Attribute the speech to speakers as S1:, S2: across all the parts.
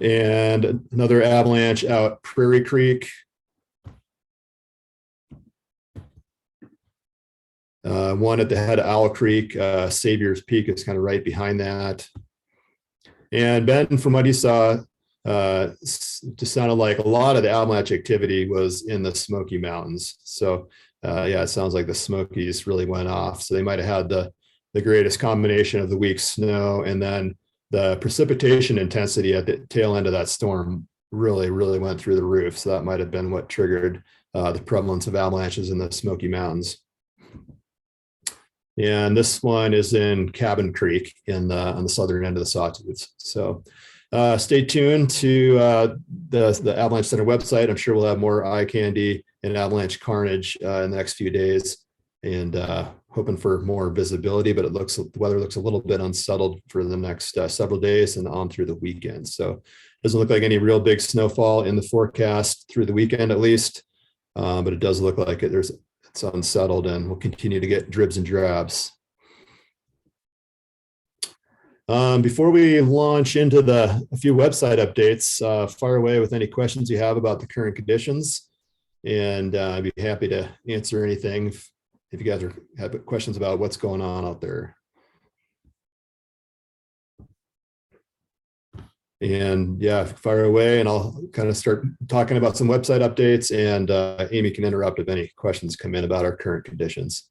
S1: And another avalanche out Prairie Creek. One at the head of Owl Creek, Savior's Peak is kind of right behind that. And Ben, from what you saw, just sounded like a lot of the avalanche activity was in the Smoky Mountains. So yeah, it sounds like the Smokies really went off. So they might have had the greatest combination of the weak snow, and then the precipitation intensity at the tail end of that storm really went through the roof. So that might have been what triggered the prevalence of avalanches in the Smoky Mountains. And this one is in Cabin Creek on the southern end of the Sawtooths. So stay tuned to the Avalanche Center website. I'm sure we'll have more eye candy and avalanche carnage in the next few days, and hoping for more visibility, but the weather looks a little bit unsettled for the next several days and on through the weekend. So it doesn't look like any real big snowfall in the forecast through the weekend at least, but it does look like it's unsettled, and we'll continue to get dribs and drabs. Before we launch into a few website updates, fire away with any questions you have about the current conditions, and I'd be happy to answer anything if you guys have questions about what's going on out there. And yeah, fire away, and I'll kind of start talking about some website updates, and Amy can interrupt if any questions come in about our current conditions.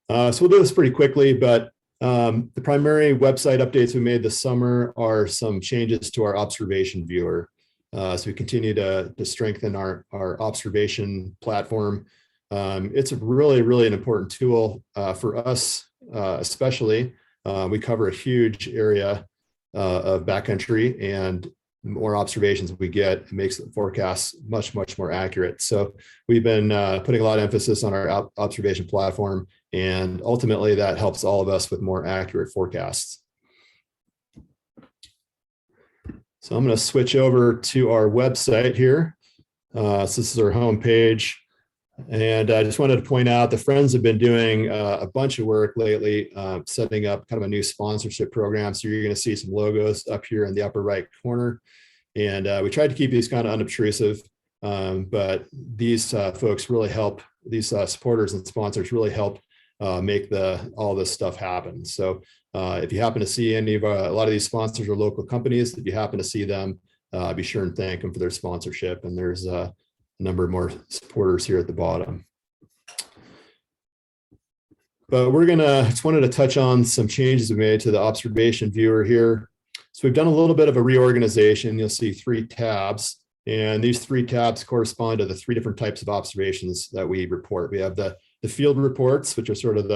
S1: So we'll do this pretty quickly, but the primary website updates we made this summer are some changes to our observation viewer. So we continue to strengthen our observation platform. It's really an important tool for us, especially. We cover a huge area of backcountry, and the more observations we get, it makes the forecasts much more accurate. So we've been putting a lot of emphasis on our observation platform, and ultimately that helps all of us with more accurate forecasts. So I'm going to switch over to our website here. So this is our home page. And I just wanted to point out the Friends have been doing a bunch of work lately, setting up kind of a new sponsorship program. So you're going to see some logos up here in the upper right corner. And we tried to keep these kind of unobtrusive, but these folks really help, these supporters and sponsors really help make all this stuff happen. So if you happen to see any of a lot of these sponsors or local companies, if you happen to see them, be sure and thank them for their sponsorship. And there's a number of more supporters here at the bottom. But just wanted to touch on some changes we made to the observation viewer here. So we've done a little bit of a reorganization. You'll see 3 tabs, and these 3 tabs correspond to the 3 different types of observations that we report. We have the field reports, which are sort of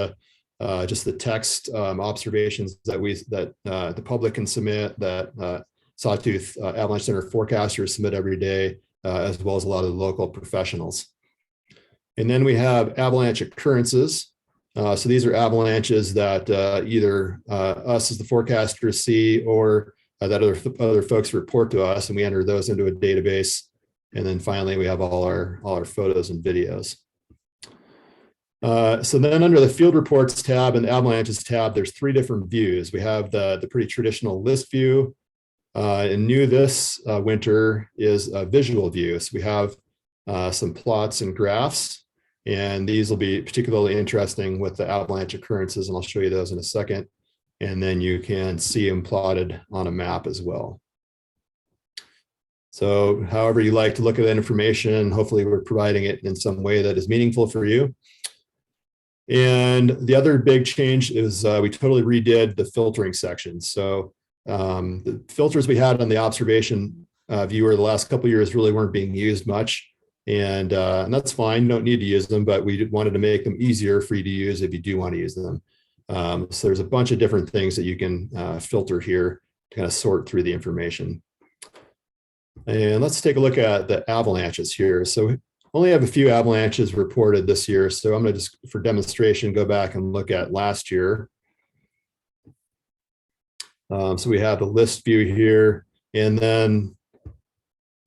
S1: just the text observations that the public can submit, that Sawtooth Avalanche Center forecasters submit every day, as well as a lot of the local professionals. And then we have Avalanche Occurrences. So these are avalanches that either us as the forecasters see, or that other folks report to us, and we enter those into a database. And then finally, we have all our photos and videos. So then under the Field Reports tab and the Avalanches tab, there's 3 different views. We have the pretty traditional list view. And new this winter is a visual view. So we have some plots and graphs, and these will be particularly interesting with the avalanche occurrences, and I'll show you those in a second. And then you can see them plotted on a map as well. So however you like to look at that information, hopefully we're providing it in some way that is meaningful for you. And the other big change is we totally redid the filtering section. So the filters we had on the observation viewer the last couple of years really weren't being used much, and that's fine. You don't need to use them, but we wanted to make them easier for you to use if you do want to use them. So there's a bunch of different things that you can filter here to kind of sort through the information. And let's take a look at the avalanches here. So we only have a few avalanches reported this year. So I'm going to just, for demonstration, go back and look at last year. So we have the list view here, and then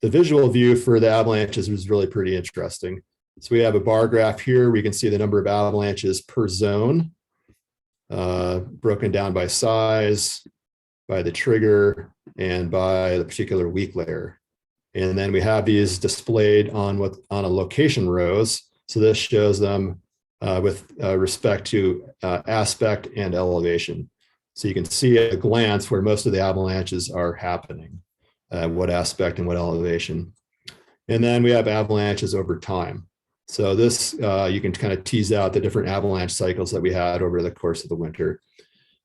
S1: the visual view for the avalanches was really pretty interesting. So we have a bar graph here. We can see the number of avalanches per zone, broken down by size, by the trigger, and by the particular weak layer. And then we have these displayed on a location rows. So this shows them with respect to aspect and elevation. So you can see at a glance where most of the avalanches are happening, what aspect and what elevation. And then we have avalanches over time. So this, you can kind of tease out the different avalanche cycles that we had over the course of the winter.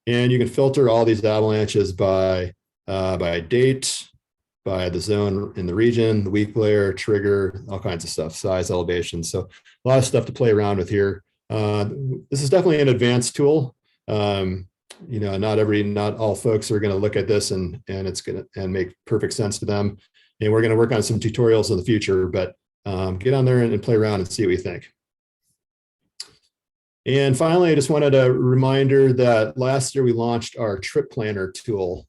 S1: And you can filter all these avalanches by date, by the zone in the region, the weak layer, trigger, all kinds of stuff, size, elevation. So a lot of stuff to play around with here. This is definitely an advanced tool. Not all folks are going to look at this and it's going to make perfect sense to them. And we're going to work on some tutorials in the future, but get on there and play around and see what you think. And finally, I just wanted a reminder that last year we launched our trip planner tool.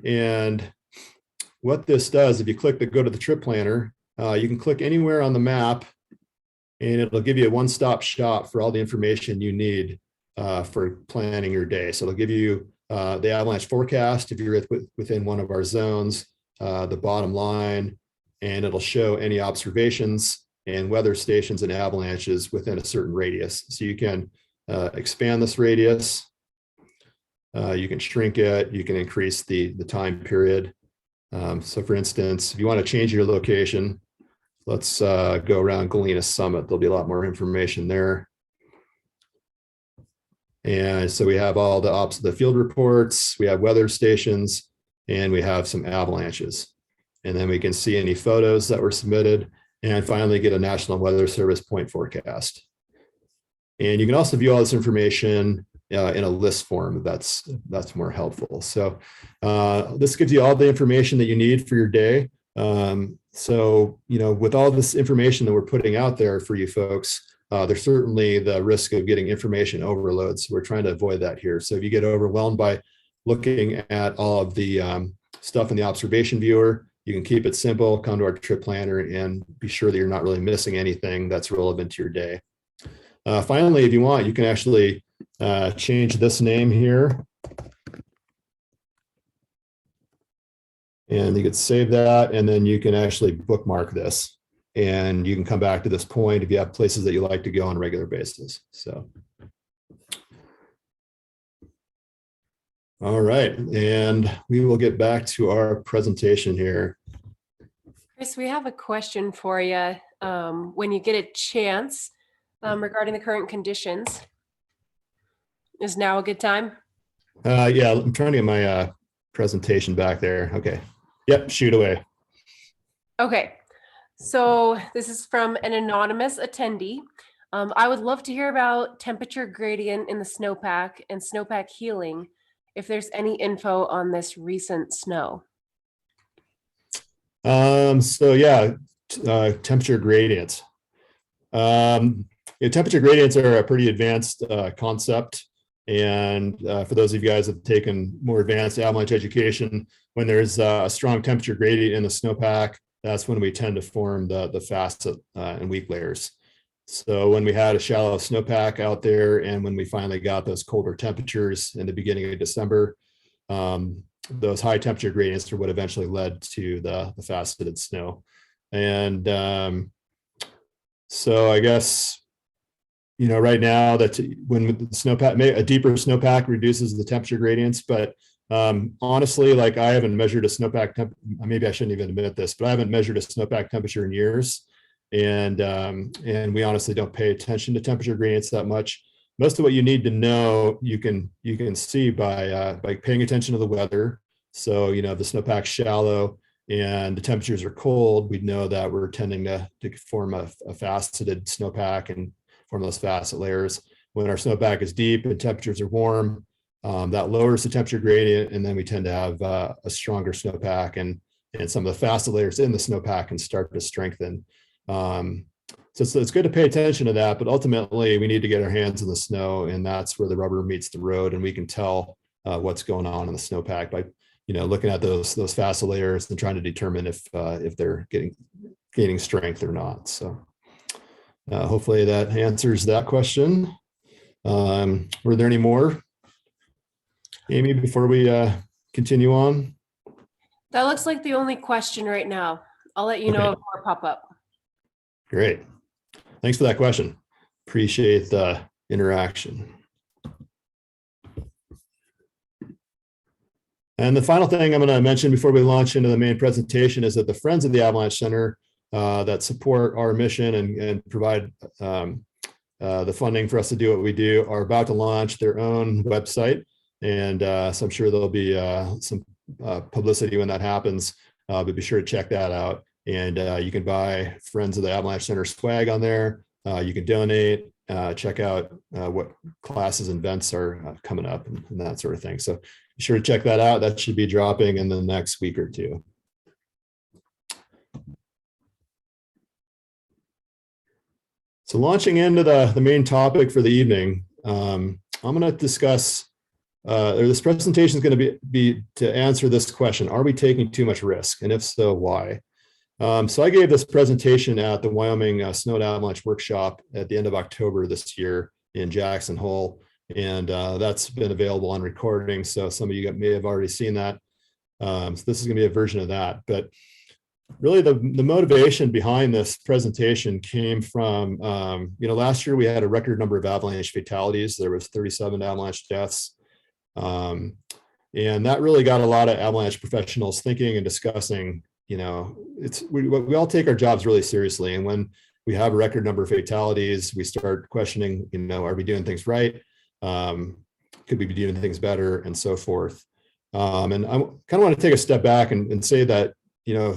S1: And what this does, if you go to the trip planner, you can click anywhere on the map and it'll give you a one-stop shop for all the information you need for planning your day. So it'll give you the avalanche forecast if you're within one of our zones, the bottom line, and it'll show any observations and weather stations and avalanches within a certain radius. So you can expand this radius, you can shrink it, you can increase the time period. So for instance, if you want to change your location, let's go around Galena Summit. There'll be a lot more information there. And so we have all the field reports, we have weather stations, and we have some avalanches. And then we can see any photos that were submitted, and finally get a National Weather Service point forecast. And you can also view all this information in a list form. That's more helpful. So this gives you all the information that you need for your day. So, with all this information that we're putting out there for you folks, there's certainly the risk of getting information overload. So we're trying to avoid that here. So if you get overwhelmed by looking at all of the stuff in the observation viewer, you can keep it simple, come to our trip planner and be sure that you're not really missing anything that's relevant to your day. Finally, if you want, you can actually change this name here. And you could save that, and then you can actually bookmark this. And you can come back to this point if you have places that you like to go on a regular basis. So. All right, and we will get back to our presentation here.
S2: Chris, we have a question for you when you get a chance regarding the current conditions. Is now a good time?
S1: Yeah, I'm trying to get my presentation back there. Okay. Yep, shoot away.
S2: Okay, so this is from an anonymous attendee. I would love to hear about temperature gradient in the snowpack and snowpack healing, if there's any info on this recent snow.
S1: So yeah, temperature gradients. Temperature gradients are a pretty advanced concept. And for those of you guys that have taken more advanced avalanche education, when there's a strong temperature gradient in the snowpack, that's when we tend to form the facet and weak layers. So when we had a shallow snowpack out there, and when we finally got those colder temperatures in the beginning of December, those high temperature gradients are what eventually led to the faceted snow. And so I guess, right now that when the snowpack, a deeper snowpack reduces the temperature gradients, but honestly, like I haven't measured a snowpack maybe I shouldn't even admit this, but I haven't measured a snowpack temperature in years. And we honestly don't pay attention to temperature gradients that much. Most of what you need to know, you can see by paying attention to the weather. So, if the snowpack's shallow and the temperatures are cold, we'd know that we're tending to form a faceted snowpack and form those facet layers. When our snowpack is deep and temperatures are warm, that lowers the temperature gradient, and then we tend to have a stronger snowpack, and some of the facet layers in the snowpack can start to strengthen. So it's good to pay attention to that, but ultimately we need to get our hands in the snow, and that's where the rubber meets the road, and we can tell what's going on in the snowpack by looking at those facet layers and trying to determine if they're gaining strength or not. So hopefully that answers that question. Were there any more, Amy, before we continue on?
S2: That looks like the only question right now. I'll let you know if more pop up.
S1: Great. Thanks for that question. Appreciate the interaction. And the final thing I'm going to mention before we launch into the main presentation is that the Friends of the Avalanche Center that support our mission and provide the funding for us to do what we do are about to launch their own website. And so I'm sure there'll be some publicity when that happens, but be sure to check that out. And you can buy Friends of the Avalanche Center swag on there. You can donate, check out what classes and events are coming up and that sort of thing. So be sure to check that out. That should be dropping in the next week or two. So launching into the main topic for the evening, I'm going to discuss, or this presentation is going to be to answer this question: are we taking too much risk? And if so, why? So I gave this presentation at the Wyoming Snow and Avalanche Workshop at the end of October this year in Jackson Hole, and that's been available on recording. So some of you may have already seen that. So this is going to be a version of that, but really the motivation behind this presentation came from, last year we had a record number of avalanche fatalities. There was 37 avalanche deaths. And that really got a lot of avalanche professionals thinking and discussing, we all take our jobs really seriously. And when we have a record number of fatalities, we start questioning, are we doing things right? Could we be doing things better, and so forth. And I kind of want to take a step back and say that,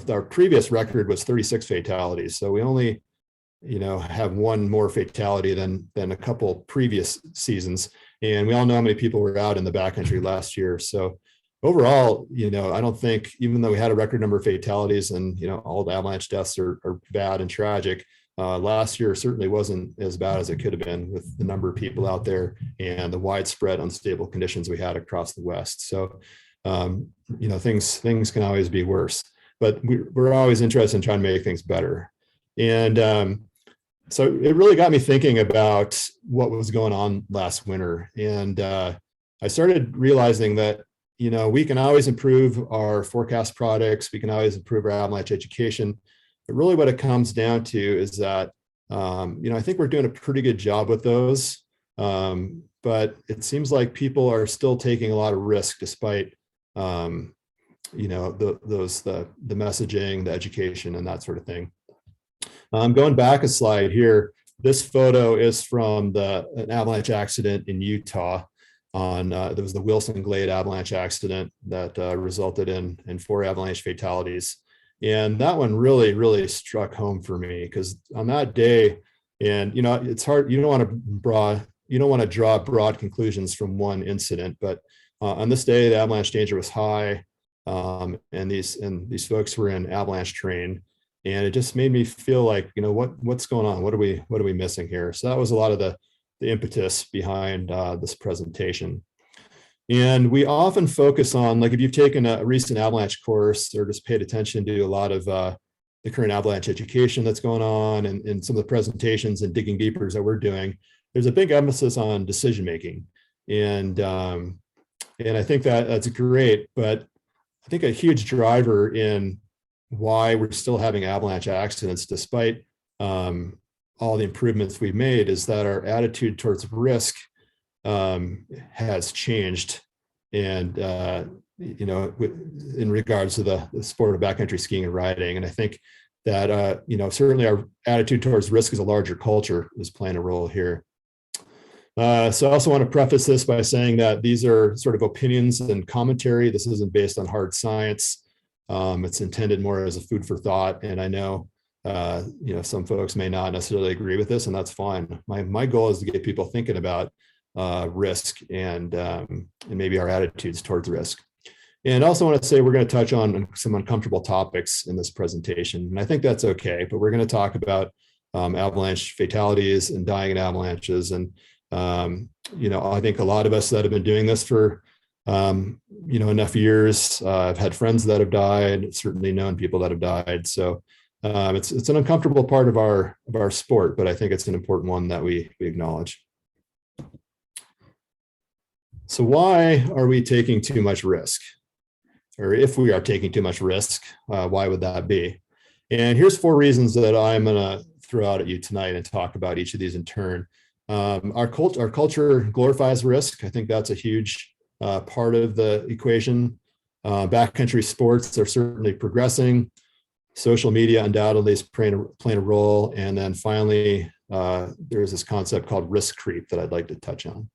S1: our previous record was 36 fatalities. So we only, have one more fatality than a couple previous seasons. And we all know how many people were out in the backcountry last year. So overall, I don't think, even though we had a record number of fatalities and, all the avalanche deaths are bad and tragic, last year certainly wasn't as bad as it could have been with the number of people out there and the widespread unstable conditions we had across the West. So, things can always be worse. But we're always interested in trying to make things better. And so it really got me thinking about what was going on last winter. And I started realizing that, we can always improve our forecast products. We can always improve our avalanche education. But really what it comes down to is that, I think we're doing a pretty good job with those. But it seems like people are still taking a lot of risk despite the messaging, the education, and that sort of thing. Going back a slide here, this photo is from an avalanche accident in Utah. There was the Wilson Glade avalanche accident that resulted in 4 avalanche fatalities. And that one really, really struck home for me, because on that day, and it's hard, you don't want to draw broad conclusions from one incident, but on this day, the avalanche danger was high. And these folks were in avalanche terrain, and it just made me feel like, what's going on? What are we missing here? So that was a lot of the impetus behind this presentation. And we often focus on, like, if you've taken a recent avalanche course or just paid attention to a lot of the current avalanche education that's going on and some of the presentations and digging deeper that we're doing, there's a big emphasis on decision making. And I think that's great, but I think a huge driver in why we're still having avalanche accidents, despite all the improvements we've made, is that our attitude towards risk has changed. And, in regards to the sport of backcountry skiing and riding. And I think that, certainly our attitude towards risk as a larger culture is playing a role here. So I also want to preface this by saying that these are sort of opinions and commentary. This isn't based on hard science. It's intended more as a food for thought. And I know, some folks may not necessarily agree with this, and that's fine. My goal is to get people thinking about risk and maybe our attitudes towards risk. And I also want to say we're going to touch on some uncomfortable topics in this presentation. And I think that's okay, but we're going to talk about avalanche fatalities and dying in avalanches. And I think a lot of us that have been doing this for, enough years, I've had friends that have died, certainly known people that have died. So it's an uncomfortable part of our sport, but I think it's an important one that we acknowledge. So why are we taking too much risk? or if we are taking too much risk, why would that be? And here's 4 reasons that I'm going to throw out at you tonight and talk about each of these in turn. Our culture glorifies risk. I think that's a huge part of the equation. Backcountry sports are certainly progressing. Social media undoubtedly is playing a role. And then finally, there's this concept called risk creep that I'd like to touch on.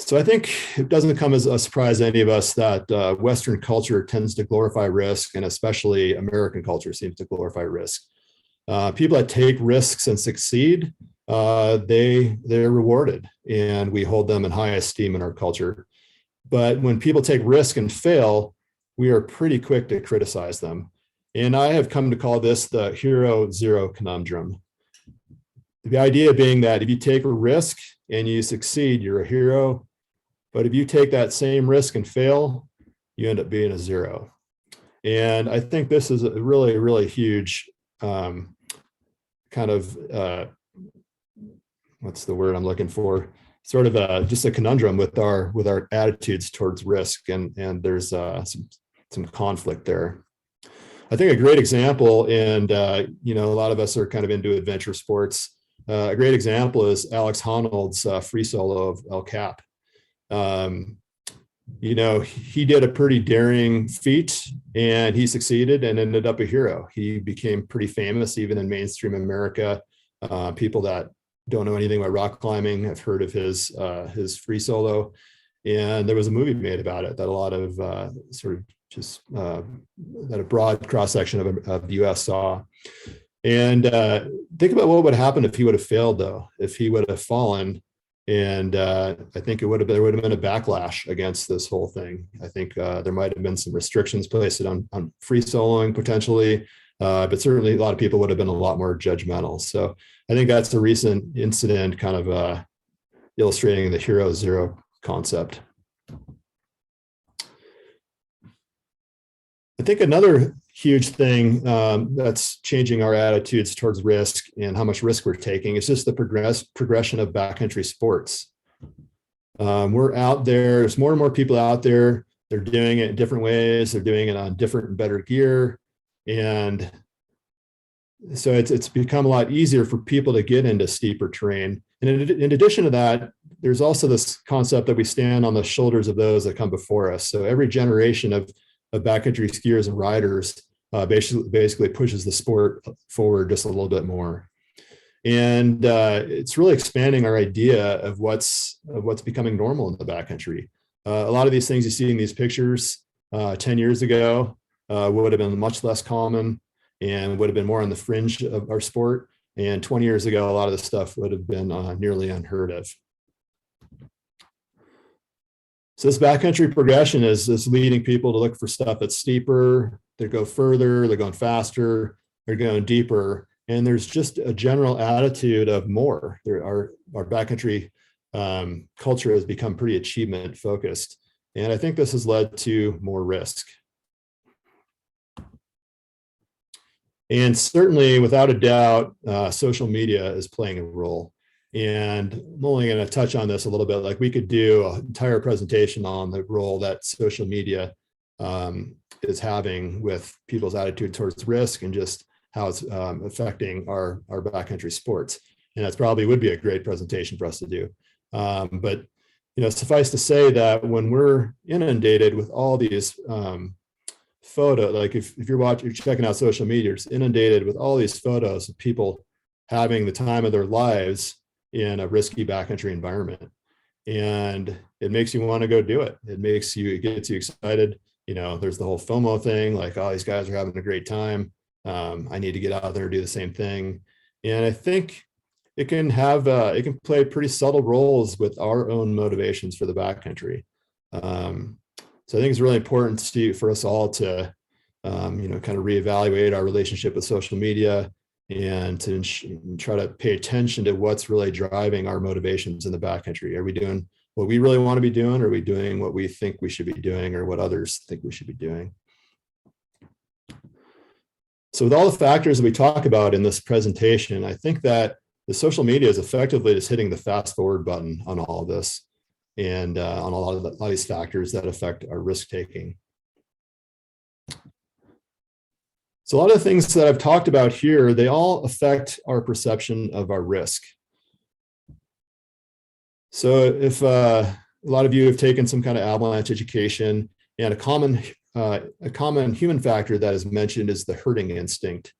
S1: So I think it doesn't come as a surprise to any of us that Western culture tends to glorify risk, and especially American culture seems to glorify risk. People that take risks and succeed, they're rewarded, and we hold them in high esteem in our culture. But when people take risk and fail, we are pretty quick to criticize them. And I have come to call this the hero-zero conundrum. The idea being that if you take a risk and you succeed, you're a hero. But if you take that same risk and fail, you end up being a zero. And I think this is a really, really huge kind of, what's the word I'm looking for? Sort of just a conundrum with our attitudes towards risk. And there's some conflict there. I think a great example, and a lot of us are kind of into adventure sports. A great example is Alex Honnold's free solo of El Cap. He did a pretty daring feat, and he succeeded and ended up a hero. He became pretty famous even in mainstream America. People that don't know anything about rock climbing have heard of his free solo, and there was a movie made about it that a lot of that a broad cross section of the U.S. saw. And think about what would happen if he would have failed, though, if he would have fallen. And I think there would have been a backlash against this whole thing. I think there might have been some restrictions placed on free soloing potentially, but certainly a lot of people would have been a lot more judgmental. So I think that's a recent incident kind of illustrating the hero-zero concept. I think another huge thing that's changing our attitudes towards risk and how much risk we're taking is just the progression of backcountry sports. We're out there, there's more and more people out there. They're doing it in different ways. They're doing it on different and better gear. And so it's become a lot easier for people to get into steeper terrain. And in addition to that, there's also this concept that we stand on the shoulders of those that come before us. So every generation of backcountry skiers and riders basically pushes the sport forward just a little bit more. And it's really expanding our idea of what's becoming normal in the backcountry. A lot of these things you see in these pictures 10 years ago would have been much less common and would have been more on the fringe of our sport. And 20 years ago, a lot of this stuff would have been nearly unheard of. So this backcountry progression is leading people to look for stuff that's steeper, they go further, they're going faster, they're going deeper. And there's just a general attitude of more. Our backcountry culture has become pretty achievement focused. And I think this has led to more risk. And certainly, without a doubt, social media is playing a role. And I'm only going to touch on this a little bit. Like, we could do an entire presentation on the role that social media is having with people's attitude towards risk and just how it's affecting our backcountry sports. And that's probably would be a great presentation for us to do. But suffice to say that when we're inundated with all these photos, like if you're checking out social media, it's inundated with all these photos of people having the time of their lives in a risky backcountry environment. And it makes you want to go do it. It gets you excited. There's the whole FOMO thing, like, oh, these guys are having a great time. I need to get out there and do the same thing. And I think it can play pretty subtle roles with our own motivations for the backcountry. So I think it's really important for us all to, kind of reevaluate our relationship with social media and to try to pay attention to what's really driving our motivations in the backcountry. Are we doing what we really want to be doing? Or are we doing what we think we should be doing or what others think we should be doing? So with all the factors that we talk about in this presentation, I think that the social media is effectively just hitting the fast forward button on all of this. and on a lot of these factors that affect our risk taking. So a lot of the things that I've talked about here, they all affect our perception of our risk. So if a lot of you have taken some kind of avalanche education, and a common human factor that is mentioned is the herding instinct.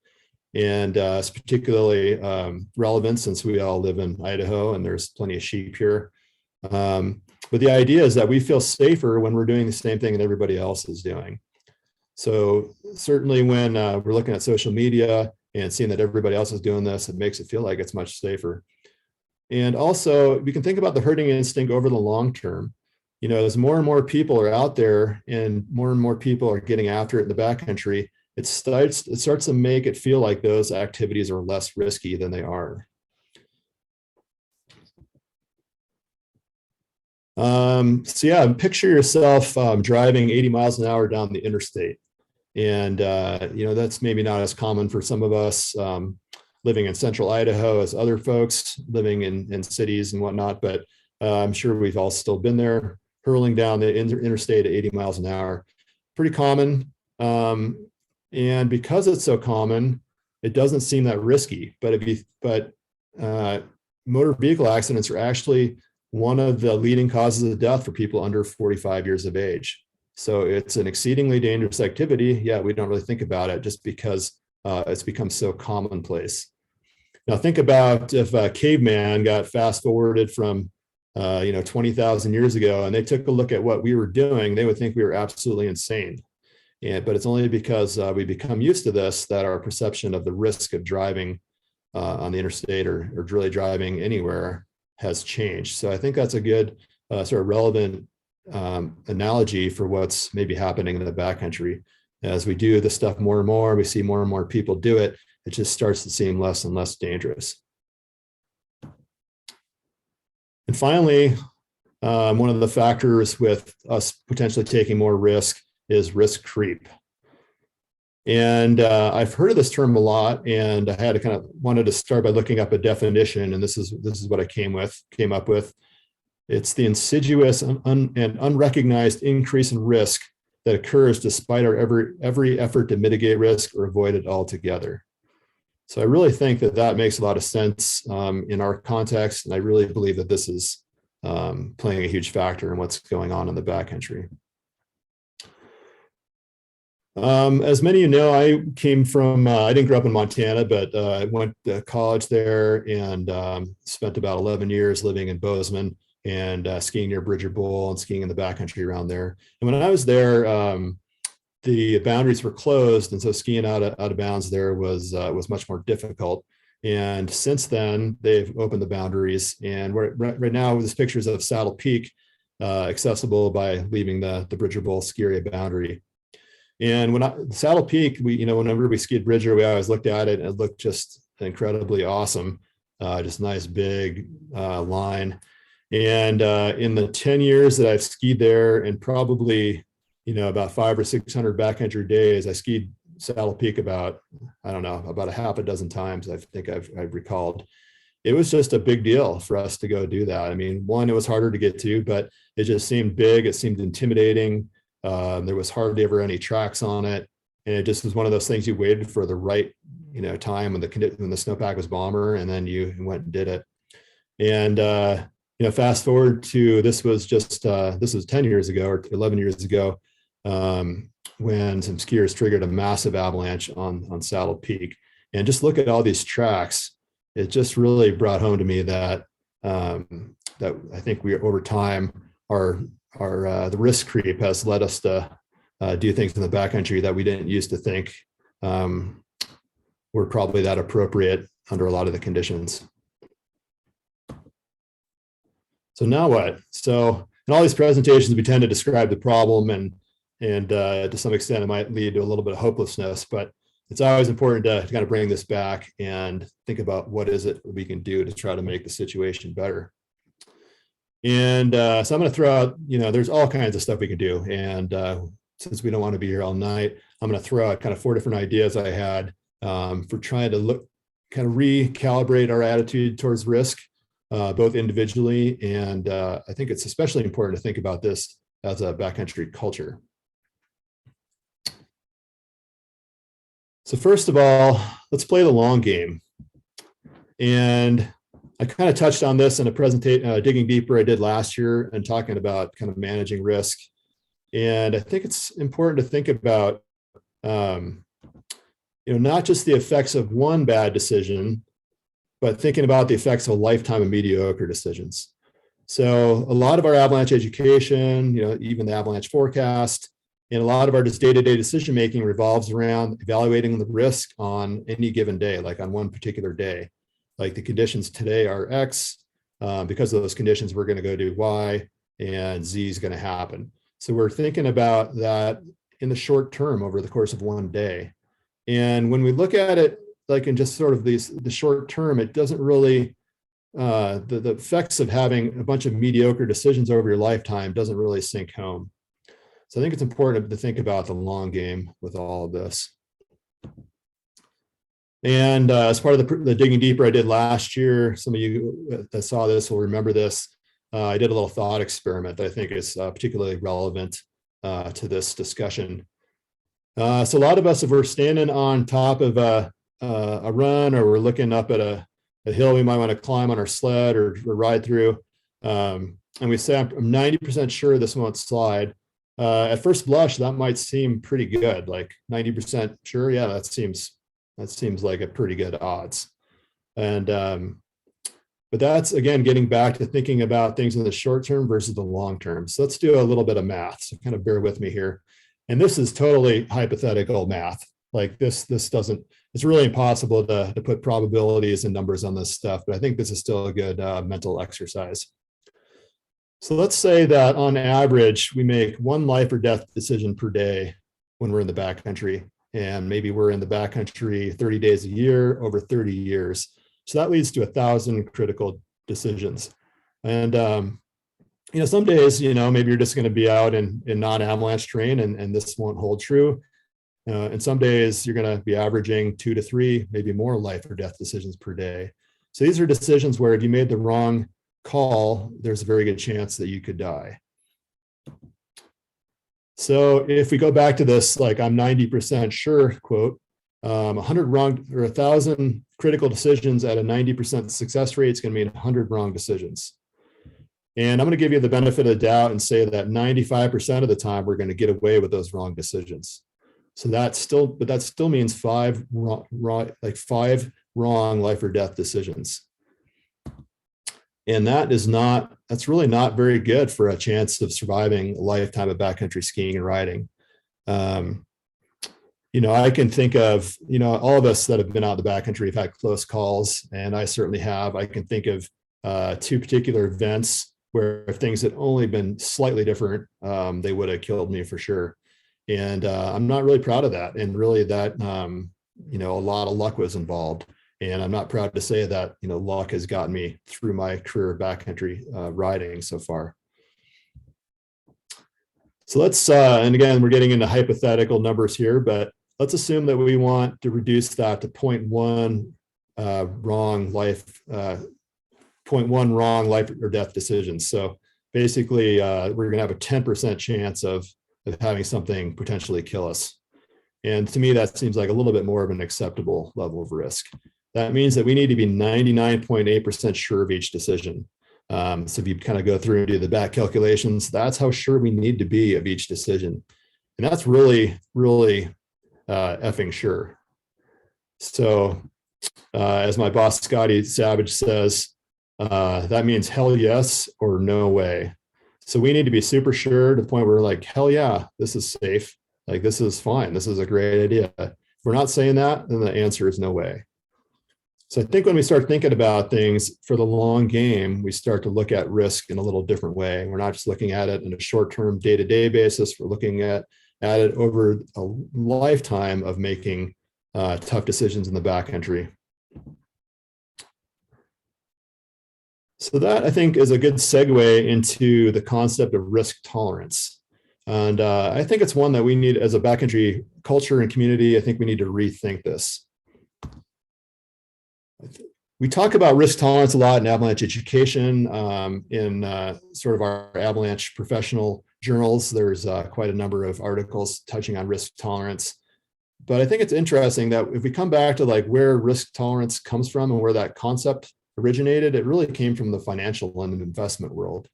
S1: And it's particularly relevant since we all live in Idaho and there's plenty of sheep here. But the idea is that we feel safer when we're doing the same thing that everybody else is doing. So certainly when we're looking at social media and seeing that everybody else is doing this, it makes it feel like it's much safer. And also we can think about the herding instinct over the long term. You know, as more and more people are out there and more people are getting after it in the backcountry, it starts to make it feel like those activities are less risky than they are. So yeah, picture yourself driving 80 miles an hour down the interstate. And, you know, that's maybe not as common for some of us living in central Idaho as other folks living in cities and whatnot. But I'm sure we've all still been there, hurling down the interstate at 80 miles an hour. Pretty common. And because it's so common, it doesn't seem that risky. But motor vehicle accidents are actually one of the leading causes of death for people under 45 years of age. So it's an exceedingly dangerous activity. Yeah, we don't really think about it just because it's become so commonplace. Now think about if a caveman got fast forwarded from 20,000 years ago and they took a look at what we were doing, they would think we were absolutely insane. But it's only because we become used to this that our perception of the risk of driving on the interstate or really driving anywhere has changed. So I think that's a good sort of relevant analogy for what's maybe happening in the backcountry. As we do this stuff more and more, we see more and more people do it, it just starts to seem less and less dangerous. And finally, one of the factors with us potentially taking more risk is risk creep. And I've heard of this term a lot, and I had to wanted to start by looking up a definition, and this is what I came up with. It's the insidious and unrecognized increase in risk that occurs despite our every effort to mitigate risk or avoid it altogether. So I really think that makes a lot of sense in our context, and I really believe that this is playing a huge factor in what's going on in the backcountry. As many of you know, I came from, I didn't grow up in Montana, but I went to college there and spent about 11 years living in Bozeman and skiing near Bridger Bowl and skiing in the backcountry around there. And when I was there, the boundaries were closed. And so skiing out of bounds there was much more difficult. And since then, they've opened the boundaries. And right now, this pictures of Saddle Peak, accessible by leaving the Bridger Bowl ski area boundary. And Saddle Peak, whenever we skied Bridger, we always looked at it and it looked just incredibly awesome. Just nice big line. And in the 10 years that I've skied there, and probably, about 500 or 600 backcountry days, I skied Saddle Peak about a half a dozen times. I think I've recalled. It was just a big deal for us to go do that. I mean, one, it was harder to get to, but it just seemed big. It seemed intimidating. There was hardly ever any tracks on it. And it just was one of those things you waited for the right, time when the snowpack was bomber, and then you went and did it. And, fast forward to, this was 10 years ago or 11 years ago, when some skiers triggered a massive avalanche on Saddle Peak. And just look at all these tracks. It just really brought home to me that I think we, over time, the risk creep has led us to do things in the backcountry that we didn't used to think were probably that appropriate under a lot of the conditions. So now what? So in all these presentations, we tend to describe the problem, and to some extent, it might lead to a little bit of hopelessness, but it's always important to kind of bring this back and think about what is it we can do to try to make the situation better. And so I'm going to throw out, there's all kinds of stuff we can do. And since we don't want to be here all night, I'm going to throw out kind of 4 different ideas I had for trying to recalibrate our attitude towards risk. both individually, and I think it's especially important to think about this as a backcountry culture. So first of all, let's play the long game. And I kind of touched on this in a presentation, digging deeper I did last year and talking about kind of managing risk. And I think it's important to think about, not just the effects of one bad decision, but thinking about the effects of a lifetime of mediocre decisions. So a lot of our avalanche education, even the avalanche forecast, and a lot of our just day-to-day decision-making revolves around evaluating the risk on any given day, like on one particular day. Like the conditions today are X, because of those conditions, we're gonna go do Y, and Z is gonna happen. So we're thinking about that in the short term over the course of one day. And when we look at it, like in just sort of the short term, it doesn't really, the effects of having a bunch of mediocre decisions over your lifetime doesn't really sink home. So I think it's important to think about the long game with all of this. And as part of the digging deeper I did last year, some of you that saw this will remember this. I did a little thought experiment that I think is particularly relevant to this discussion. So a lot of us, if we're standing on top of a run, or we're looking up at a hill we might want to climb on our sled or ride through, and we say, I'm 90% sure this won't slide. At first blush, that might seem pretty good, like 90% sure. Yeah, that seems like a pretty good odds. And but that's, again, getting back to thinking about things in the short term versus the long term. So let's do a little bit of math. So kind of bear with me here. And this is totally hypothetical math. Like this doesn't, it's really impossible to put probabilities and numbers on this stuff, but I think this is still a good mental exercise. So let's say that on average, we make one life or death decision per day when we're in the backcountry. And maybe we're in the backcountry 30 days a year over 30 years. So that leads to 1,000 critical decisions. And some days, maybe you're just going to be out in non-avalanche terrain, and this won't hold true. And some days you're going to be averaging 2 to 3, maybe more life or death decisions per day. So these are decisions where if you made the wrong call, there's a very good chance that you could die. So if we go back to this, like I'm 90% sure quote, 100 wrong or 1,000 critical decisions at a 90% success rate is going to mean 100 wrong decisions. And I'm going to give you the benefit of the doubt and say that 95% of the time we're going to get away with those wrong decisions. So that still means 5 wrong life or death decisions. And that's really not very good for a chance of surviving a lifetime of backcountry skiing and riding. I can think of, all of us that have been out in the backcountry have had close calls, and I certainly have. I can think of 2 particular events where if things had only been slightly different, they would have killed me for sure. And I'm not really proud of that. And really that, a lot of luck was involved. And I'm not proud to say that, luck has gotten me through my career of backcountry riding so far. So let's, and again, we're getting into hypothetical numbers here, but let's assume that we want to reduce that to 0.1 wrong life or death decisions. So basically, we're going to have a 10% chance of having something potentially kill us. And to me, that seems like a little bit more of an acceptable level of risk. That means that we need to be 99.8% sure of each decision. So if you kind of go through and do the back calculations, that's how sure we need to be of each decision. And that's really, really effing sure. So as my boss, Scotty Savage, says, that means hell yes or no way. So we need to be super sure to the point where we're like, hell yeah, this is safe. Like, this is fine. This is a great idea. If we're not saying that, then the answer is no way. So I think when we start thinking about things for the long game, we start to look at risk in a little different way. We're not just looking at it in a short-term day-to-day basis. We're looking at it over a lifetime of making tough decisions in the backcountry. So that, I think, is a good segue into the concept of risk tolerance. And I think it's one that we need as a backcountry culture and community. I think we need to rethink this. We talk about risk tolerance a lot in avalanche education, in sort of our avalanche professional journals. There's quite a number of articles touching on risk tolerance. But I think it's interesting that if we come back to like where risk tolerance comes from and where that concept originated, it really came from the financial and investment world.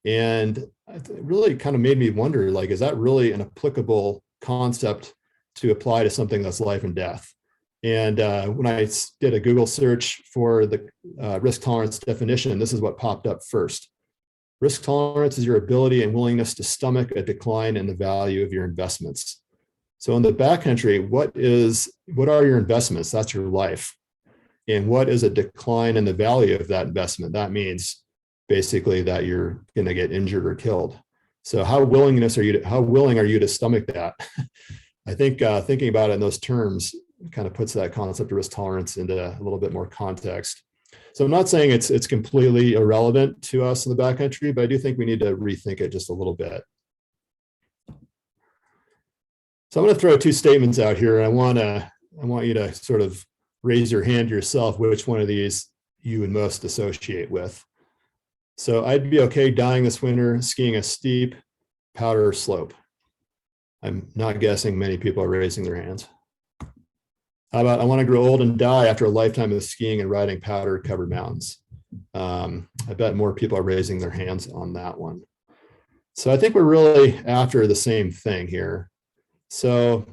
S1: And it really kind of made me wonder, like, is that really an applicable concept to apply to something that's life and death? And when I did a Google search for the risk tolerance definition, this is what popped up first. Risk tolerance is your ability and willingness to stomach a decline in the value of your investments. So in the backcountry, what are your investments? That's your life. And what is a decline in the value of that investment? That means basically that you're going to get injured or killed. So how willing are you to stomach that? I think thinking about it in those terms kind of puts that concept of risk tolerance into a little bit more context. So I'm not saying it's completely irrelevant to us in the backcountry, but I do think we need to rethink it just a little bit. So I'm going to throw two statements out here, and I want you to sort of raise your hand yourself which one of these you would most associate with. So I'd be okay dying this winter skiing a steep powder slope. I'm not guessing many people are raising their hands. How about I want to grow old and die after a lifetime of skiing and riding powder covered mountains? I bet more people are raising their hands on that one. So I think we're really after the same thing here. So,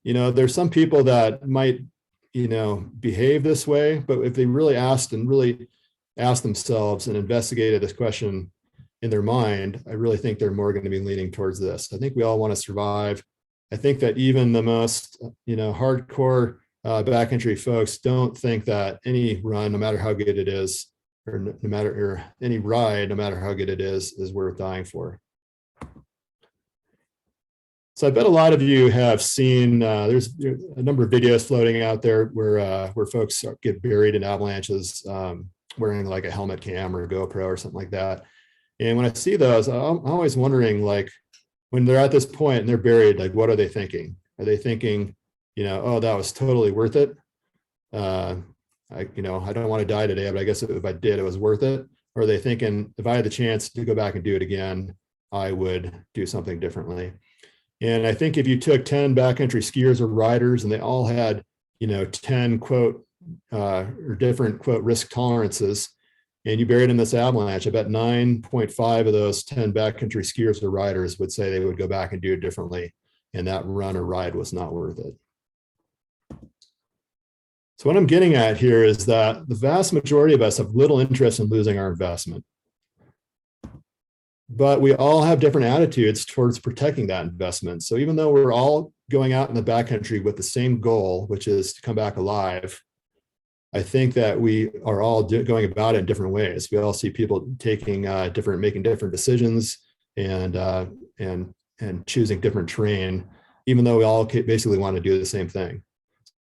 S1: there's some people that might, behave this way, but if they really asked themselves and investigated this question in their mind, I really think they're more going to be leaning towards this. I think we all want to survive. I think that even the most, hardcore backcountry folks don't think that any run, no matter how good it is, or any ride, no matter how good it is worth dying for. So I bet a lot of you have seen, there's a number of videos floating out there where folks get buried in avalanches, wearing like a helmet cam or a GoPro or something like that. And when I see those, I'm always wondering, like, when they're at this point and they're buried, like, what are they thinking? Are they thinking, oh, that was totally worth it? I don't want to die today, but I guess if I did, it was worth it. Or are they thinking, if I had the chance to go back and do it again, I would do something differently? And I think if you took 10 backcountry skiers or riders and they all had, 10 quote, or different quote risk tolerances, and you buried in this avalanche, I bet 9.5 of those 10 backcountry skiers or riders would say they would go back and do it differently. And that run or ride was not worth it. So what I'm getting at here is that the vast majority of us have little interest in losing our investment. But we all have different attitudes towards protecting that investment. So even though we're all going out in the backcountry with the same goal, which is to come back alive, I think that we are all going about it in different ways. We all see people making different decisions and choosing different terrain, even though we all basically want to do the same thing.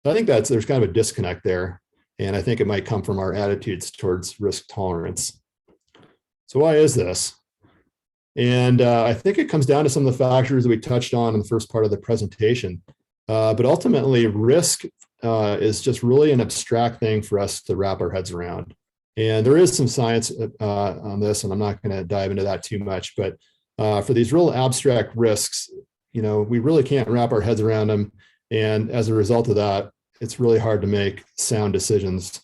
S1: So I think there's kind of a disconnect there. And I think it might come from our attitudes towards risk tolerance. So why is this? And I think it comes down to some of the factors that we touched on in the first part of the presentation. But ultimately, risk is just really an abstract thing for us to wrap our heads around. And there is some science on this, and I'm not going to dive into that too much. But for these real abstract risks, we really can't wrap our heads around them. And as a result of that, it's really hard to make sound decisions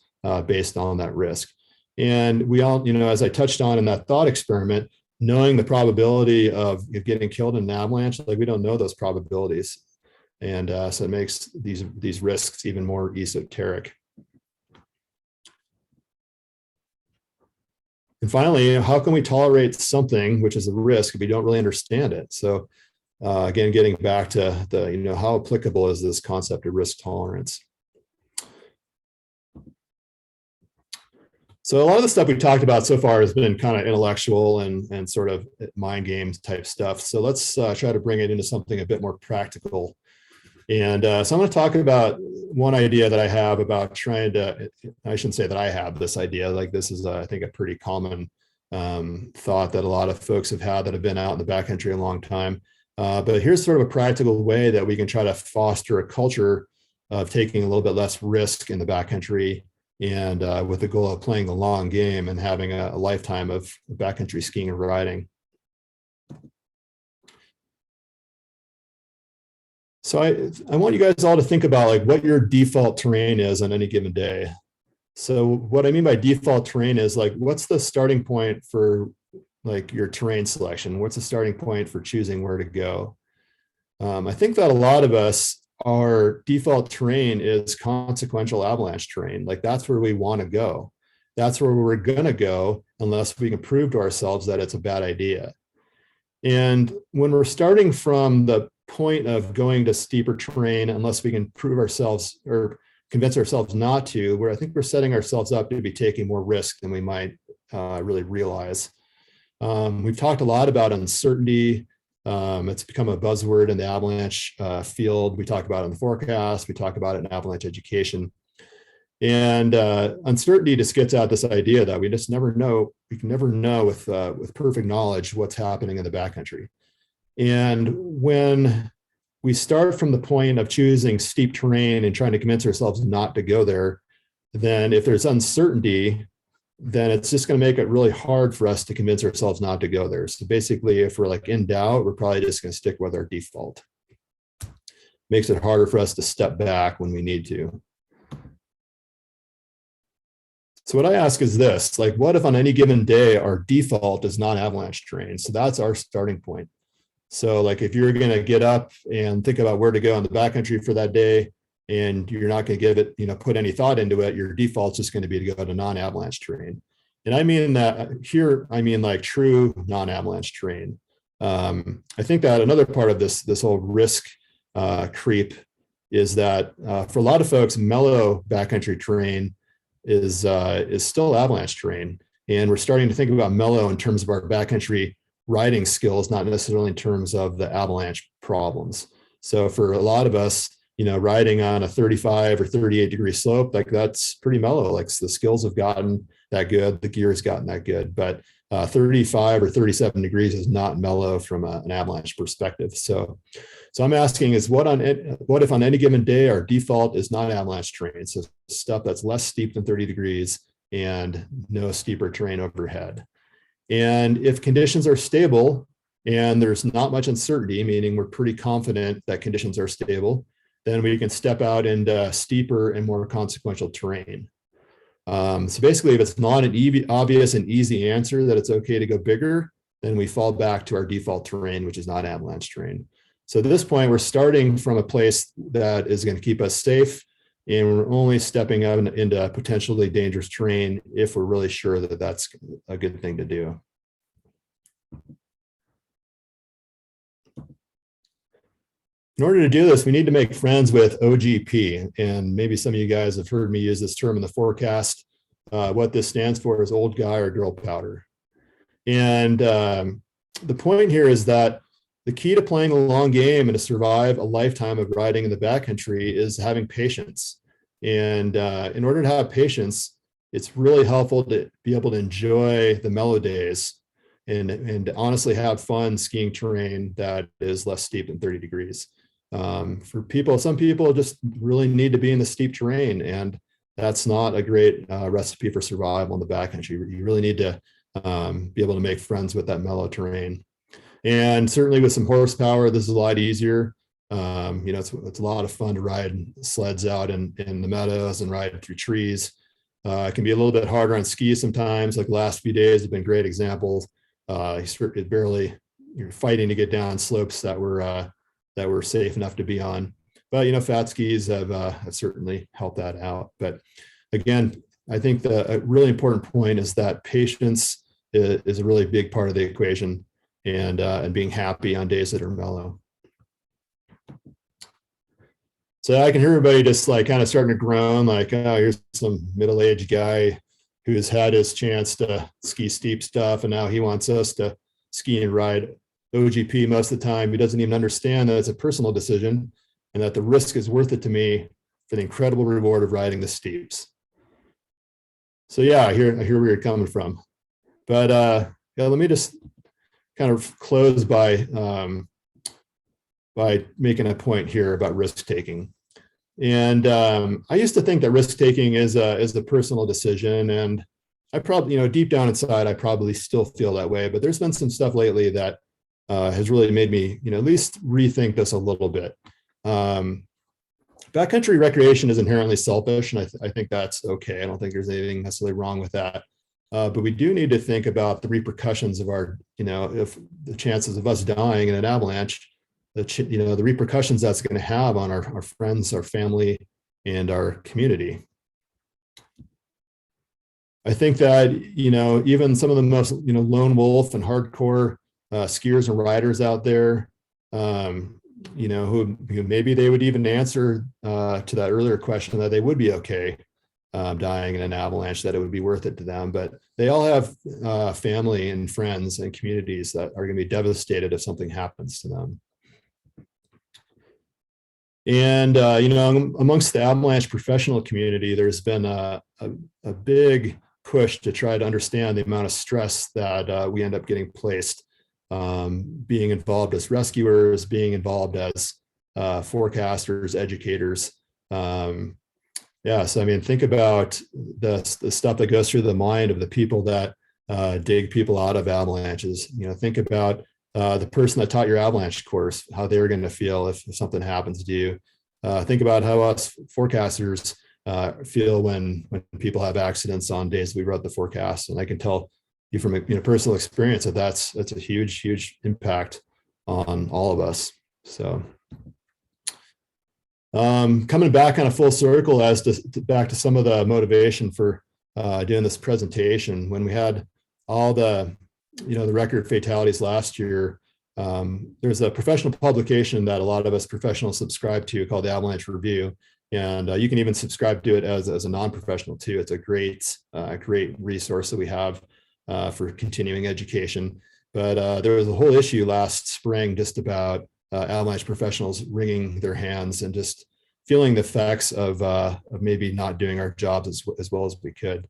S1: based on that risk. And we all, as I touched on in that thought experiment, knowing the probability of getting killed in an avalanche, like, we don't know those probabilities. And so it makes these risks even more esoteric. And finally, how can we tolerate something which is a risk if we don't really understand it? So again, getting back to the, how applicable is this concept of risk tolerance? So a lot of the stuff we've talked about so far has been kind of intellectual and sort of mind games type stuff. So let's try to bring it into something a bit more practical. And so I'm going to talk about one idea that I have about trying to, I shouldn't say that I have this idea, like, this is, I think, a pretty common thought that a lot of folks have had that have been out in the backcountry a long time. But here's sort of a practical way that we can try to foster a culture of taking a little bit less risk in the backcountry and with the goal of playing the long game and having a lifetime of backcountry skiing and riding. So I want you guys all to think about like what your default terrain is on any given day. So what I mean by default terrain is like, what's the starting point for like your terrain selection? What's the starting point for choosing where to go? I think that a lot of us, our default terrain is consequential avalanche terrain. Like that's where we want to go. That's where we're going to go unless we can prove to ourselves that it's a bad idea. And when we're starting from the point of going to steeper terrain, unless we can prove ourselves or convince ourselves not to, where I think we're setting ourselves up to be taking more risk than we might really realize. We've talked a lot about uncertainty. It's become a buzzword in the avalanche field. We talk about it in the forecast. We talk about it in avalanche education. And uncertainty just gets at this idea that we just never know. We can never know with perfect knowledge what's happening in the backcountry. And when we start from the point of choosing steep terrain and trying to convince ourselves not to go there, then if there's uncertainty, then it's just going to make it really hard for us to convince ourselves not to go there. So basically, if we're like in doubt, we're probably just going to stick with our default. Makes it harder for us to step back when we need to. So what I ask is this, like, what if on any given day, our default is not avalanche terrain? So that's our starting point. So like, if you're going to get up and think about where to go in the backcountry for that day, and you're not going to give it, put any thought into it, your default's just going to be to go to non-avalanche terrain. And I mean that here, I mean like true non-avalanche terrain. I think that another part of this whole risk creep is that for a lot of folks, mellow backcountry terrain is still avalanche terrain. And we're starting to think about mellow in terms of our backcountry riding skills, not necessarily in terms of the avalanche problems. So for a lot of us, riding on a 35 or 38 degree slope, like that's pretty mellow. Like the skills have gotten that good, the gear has gotten that good, but 35 or 37 degrees is not mellow from an avalanche perspective. So I'm asking is what if on any given day, our default is not avalanche terrain? So stuff that's less steep than 30 degrees and no steeper terrain overhead. And if conditions are stable and there's not much uncertainty, meaning we're pretty confident that conditions are stable, then we can step out into steeper and more consequential terrain. So basically, if it's not an obvious and easy answer that it's okay to go bigger, then we fall back to our default terrain, which is not avalanche terrain. So at this point, we're starting from a place that is going to keep us safe, and we're only stepping out into potentially dangerous terrain if we're really sure that that's a good thing to do. In order to do this, we need to make friends with OGP. And maybe some of you guys have heard me use this term in the forecast. What this stands for is old guy or girl powder. And the point here is that the key to playing a long game and to survive a lifetime of riding in the backcountry is having patience. And in order to have patience, it's really helpful to be able to enjoy the mellow days and honestly have fun skiing terrain that is less steep than 30 degrees. For people, some people just really need to be in the steep terrain, and that's not a great recipe for survival in the backcountry. You really need to be able to make friends with that mellow terrain. And certainly with some horsepower, this is a lot easier. It's a lot of fun to ride sleds out in the meadows and ride through trees. It can be a little bit harder on skis sometimes, like the last few days have been great examples. You're fighting to get down slopes that were safe enough to be on. But fat skis have certainly helped that out. But again, I think a really important point is that patience is a really big part of the equation, and being happy on days that are mellow. So I can hear everybody just like kind of starting to groan, like, oh, here's some middle-aged guy who's had his chance to ski steep stuff, and now he wants us to ski and ride OGP most of the time. He doesn't even understand that it's a personal decision and that the risk is worth it to me for the incredible reward of riding the steeps. So yeah, I hear where you're coming from. But yeah, let me just kind of close by making a point here about risk taking. And I used to think that risk taking is a personal decision, and I probably, deep down inside, I probably still feel that way. But there's been some stuff lately that has really made me, at least rethink this a little bit. Backcountry recreation is inherently selfish, and I think that's okay. I don't think there's anything necessarily wrong with that. But we do need to think about the repercussions of our, if the chances of us dying in an avalanche, the repercussions that's going to have on our friends, our family, and our community. I think that, even some of the most, lone wolf and hardcore skiers and riders out there, who maybe they would even answer to that earlier question that they would be okay dying in an avalanche, that it would be worth it to them. But they all have family and friends and communities that are going to be devastated if something happens to them. And, amongst the avalanche professional community, there's been a big push to try to understand the amount of stress that we end up getting placed, being involved as rescuers, being involved as forecasters, educators. So I mean, think about the stuff that goes through the mind of the people that dig people out of avalanches. Think about the person that taught your avalanche course, how they're going to feel if something happens to you. Think about how us forecasters feel when people have accidents on days we wrote the forecast. And I can tell you from personal experience that that's a huge impact on all of us. So coming back kind of full circle back to some of the motivation for doing this presentation, when we had all the record fatalities last year, there's a professional publication that a lot of us professionals subscribe to called the Avalanche Review. And you can even subscribe to it as a non-professional too. It's a great resource that we have for continuing education. But there was a whole issue last spring just about avalanche professionals wringing their hands and just feeling the effects of maybe not doing our jobs as well as we could.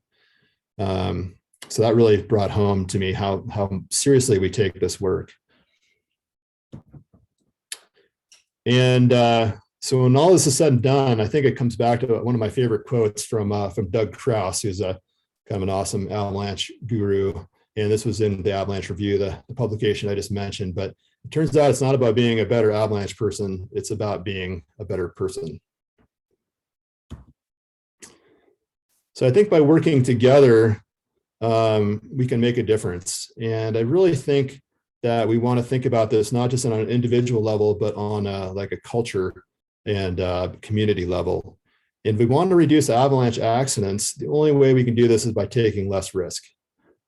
S1: So that really brought home to me how seriously we take this work. And so when all this is said and done, I think it comes back to one of my favorite quotes from Doug Krause, who's a kind of an awesome avalanche guru. And this was in the Avalanche Review, the publication I just mentioned. But it turns out it's not about being a better avalanche person. It's about being a better person. So I think by working together, we can make a difference. And I really think that we want to think about this not just on an individual level, but on like a culture and community level. And if we want to reduce avalanche accidents, the only way we can do this is by taking less risk.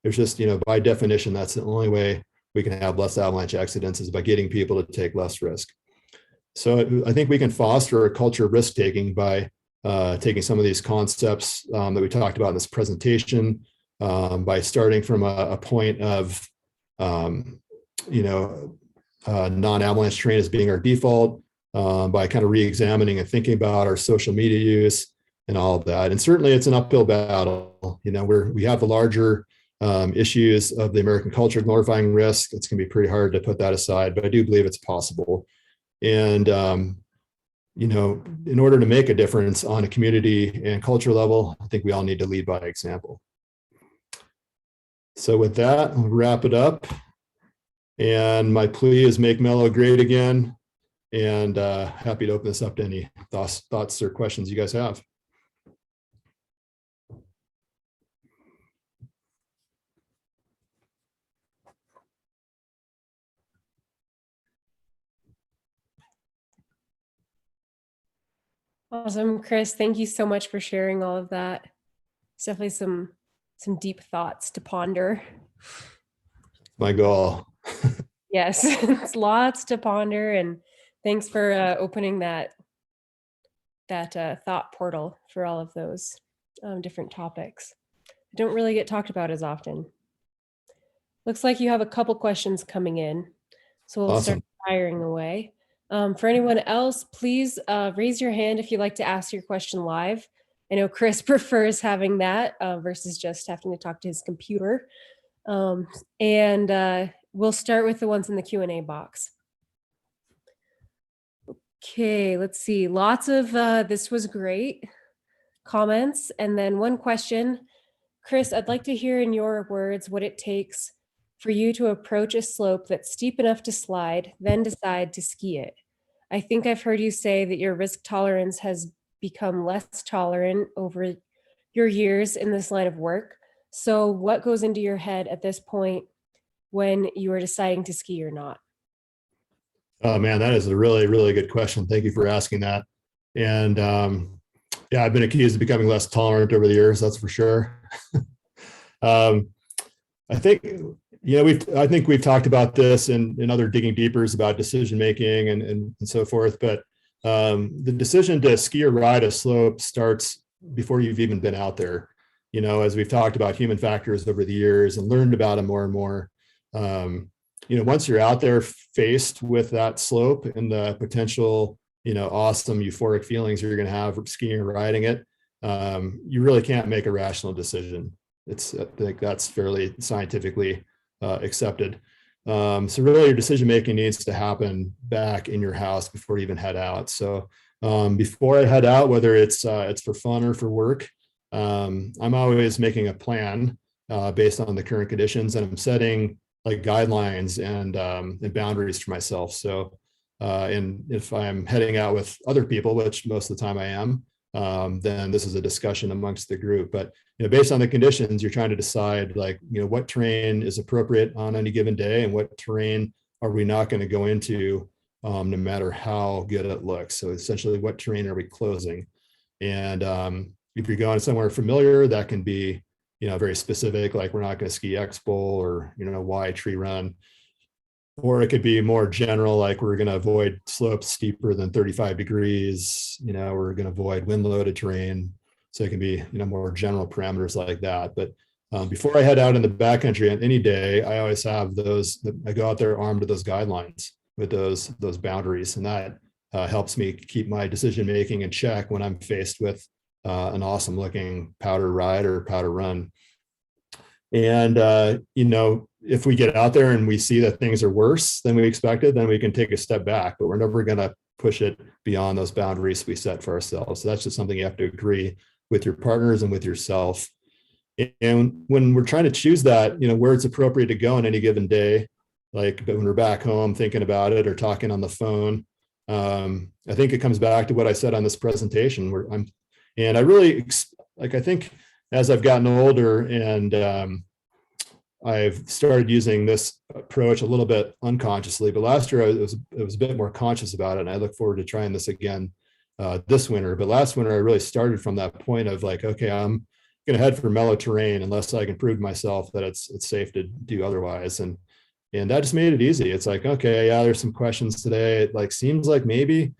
S1: There's just, by definition, that's the only way we can have less avalanche accidents is by getting people to take less risk. So I think we can foster a culture of risk taking by taking some of these concepts that we talked about in this presentation, by starting from a point of, non-avalanche terrain as being our default, by kind of re-examining and thinking about our social media use and all of that. And certainly it's an uphill battle. We have the larger issues of the American culture glorifying risk. It's going to be pretty hard to put that aside, but I do believe it's possible. And, in order to make a difference on a community and culture level, I think we all need to lead by example. So with that, I'll wrap it up. And my plea is make Mellow great again. And happy to open this up to any thoughts or questions you guys have.
S2: Awesome, Chris. Thank you so much for sharing all of that. It's definitely some deep thoughts to ponder.
S1: My goal.
S2: Yes, it's lots to ponder, and thanks for opening that thought portal for all of those different topics. I don't really get talked about as often. Looks like you have a couple questions coming in, so we'll
S1: Awesome.
S2: start firing away. For anyone else, please raise your hand if you'd like to ask your question live. I know Chris prefers having that versus just having to talk to his computer. And we'll start with the ones in the Q&A box. Okay, let's see. Lots of this was great comments. And then one question. Chris, I'd like to hear in your words what it takes for you to approach a slope that's steep enough to slide, then decide to ski it. I think I've heard you say that your risk tolerance has become less tolerant over your years in this line of work. So what goes into your head at this point when you are deciding to ski or not?
S1: Oh man, that is a really, really good question. Thank you for asking that. And yeah, I've been accused of becoming less tolerant over the years, that's for sure. um, I think, I think we've talked about this in other digging deepers about decision making and so forth. But the decision to ski or ride a slope starts before you've even been out there. As we've talked about human factors over the years and learned about them more and more. Once you're out there faced with that slope and the potential, awesome euphoric feelings you're going to have skiing or riding it, you really can't make a rational decision. I think that's fairly scientifically accepted. So really your decision making needs to happen back in your house before you even head out. So before I head out, whether it's for fun or for work, I'm always making a plan based on the current conditions, and I'm setting like guidelines and boundaries for myself. So and if I'm heading out with other people, which most of the time I am, then this is a discussion amongst the group. But based on the conditions, you're trying to decide what terrain is appropriate on any given day and what terrain are we not going to go into, no matter how good it looks. So essentially, what terrain are we closing? And if you're going somewhere familiar, that can be very specific, like we're not going to ski X bowl or Y tree run. Or it could be more general, like we're going to avoid slopes steeper than 35 degrees. We're going to avoid wind loaded terrain. So it can be, more general parameters like that. But before I head out in the backcountry on any day, I always have those, I go out there armed with those guidelines, with those boundaries. And that helps me keep my decision-making in check when I'm faced with an awesome looking powder ride or powder run. And, if we get out there and we see that things are worse than we expected, then we can take a step back, but we're never going to push it beyond those boundaries we set for ourselves. So that's just something you have to agree with your partners and with yourself. And when we're trying to choose that, where it's appropriate to go on any given day, like when we're back home thinking about it or talking on the phone, I think it comes back to what I said on this presentation and I really, I think as I've gotten older and I've started using this approach a little bit unconsciously, but last year I was a bit more conscious about it. And I look forward to trying this again this winter. But last winter, I really started from that point of okay, I'm going to head for mellow terrain unless I can prove to myself that it's safe to do otherwise. And that just made it easy. It's okay, yeah, there's some questions today. It seems like maybe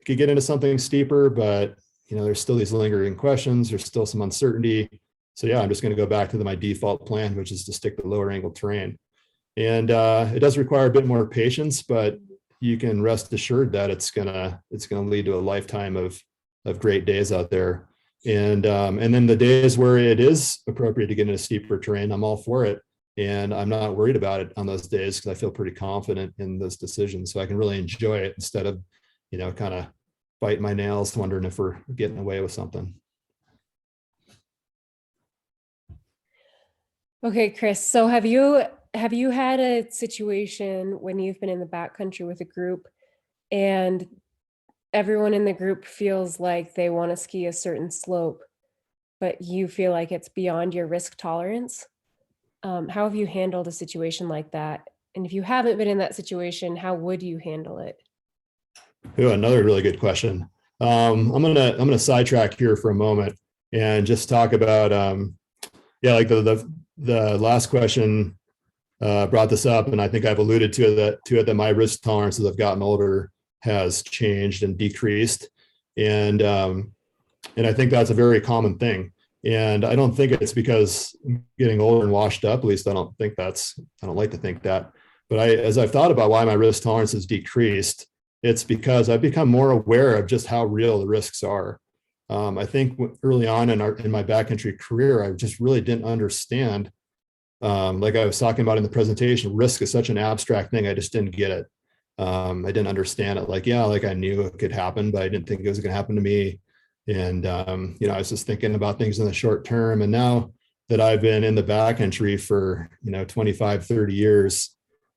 S1: I could get into something steeper, but there's still these lingering questions. There's still some uncertainty. So yeah, I'm just going to go back to my default plan, which is to stick to lower angle terrain. And it does require a bit more patience, but you can rest assured that it's gonna lead to a lifetime of great days out there. And then the days where it is appropriate to get into steeper terrain, I'm all for it. And I'm not worried about it on those days because I feel pretty confident in those decisions. So I can really enjoy it instead of, kind of biting my nails, wondering if we're getting away with something.
S2: Okay, Chris. So have you had a situation when you've been in the backcountry with a group and everyone in the group feels like they want to ski a certain slope, but you feel like it's beyond your risk tolerance? How have you handled a situation like that? And if you haven't been in that situation, how would you handle it?
S1: Ooh, another really good question. I'm gonna sidetrack here for a moment and just talk about like the last question brought this up, and I think I've alluded to it that my risk tolerance as I've gotten older has changed and decreased, and I think that's a very common thing. And I don't think it's because I'm getting older and washed up. At least I don't like to think that. But as I've thought about why my risk tolerance has decreased, it's because I've become more aware of just how real the risks are. I think early on in my backcountry career, I just really didn't understand. Like I was talking about in the presentation, risk is such an abstract thing. I just didn't get it. I didn't understand it. Like, yeah, like I knew it could happen, but I didn't think it was going to happen to me. And, I was just thinking about things in the short term. And now that I've been in the backcountry for, 25, 30 years,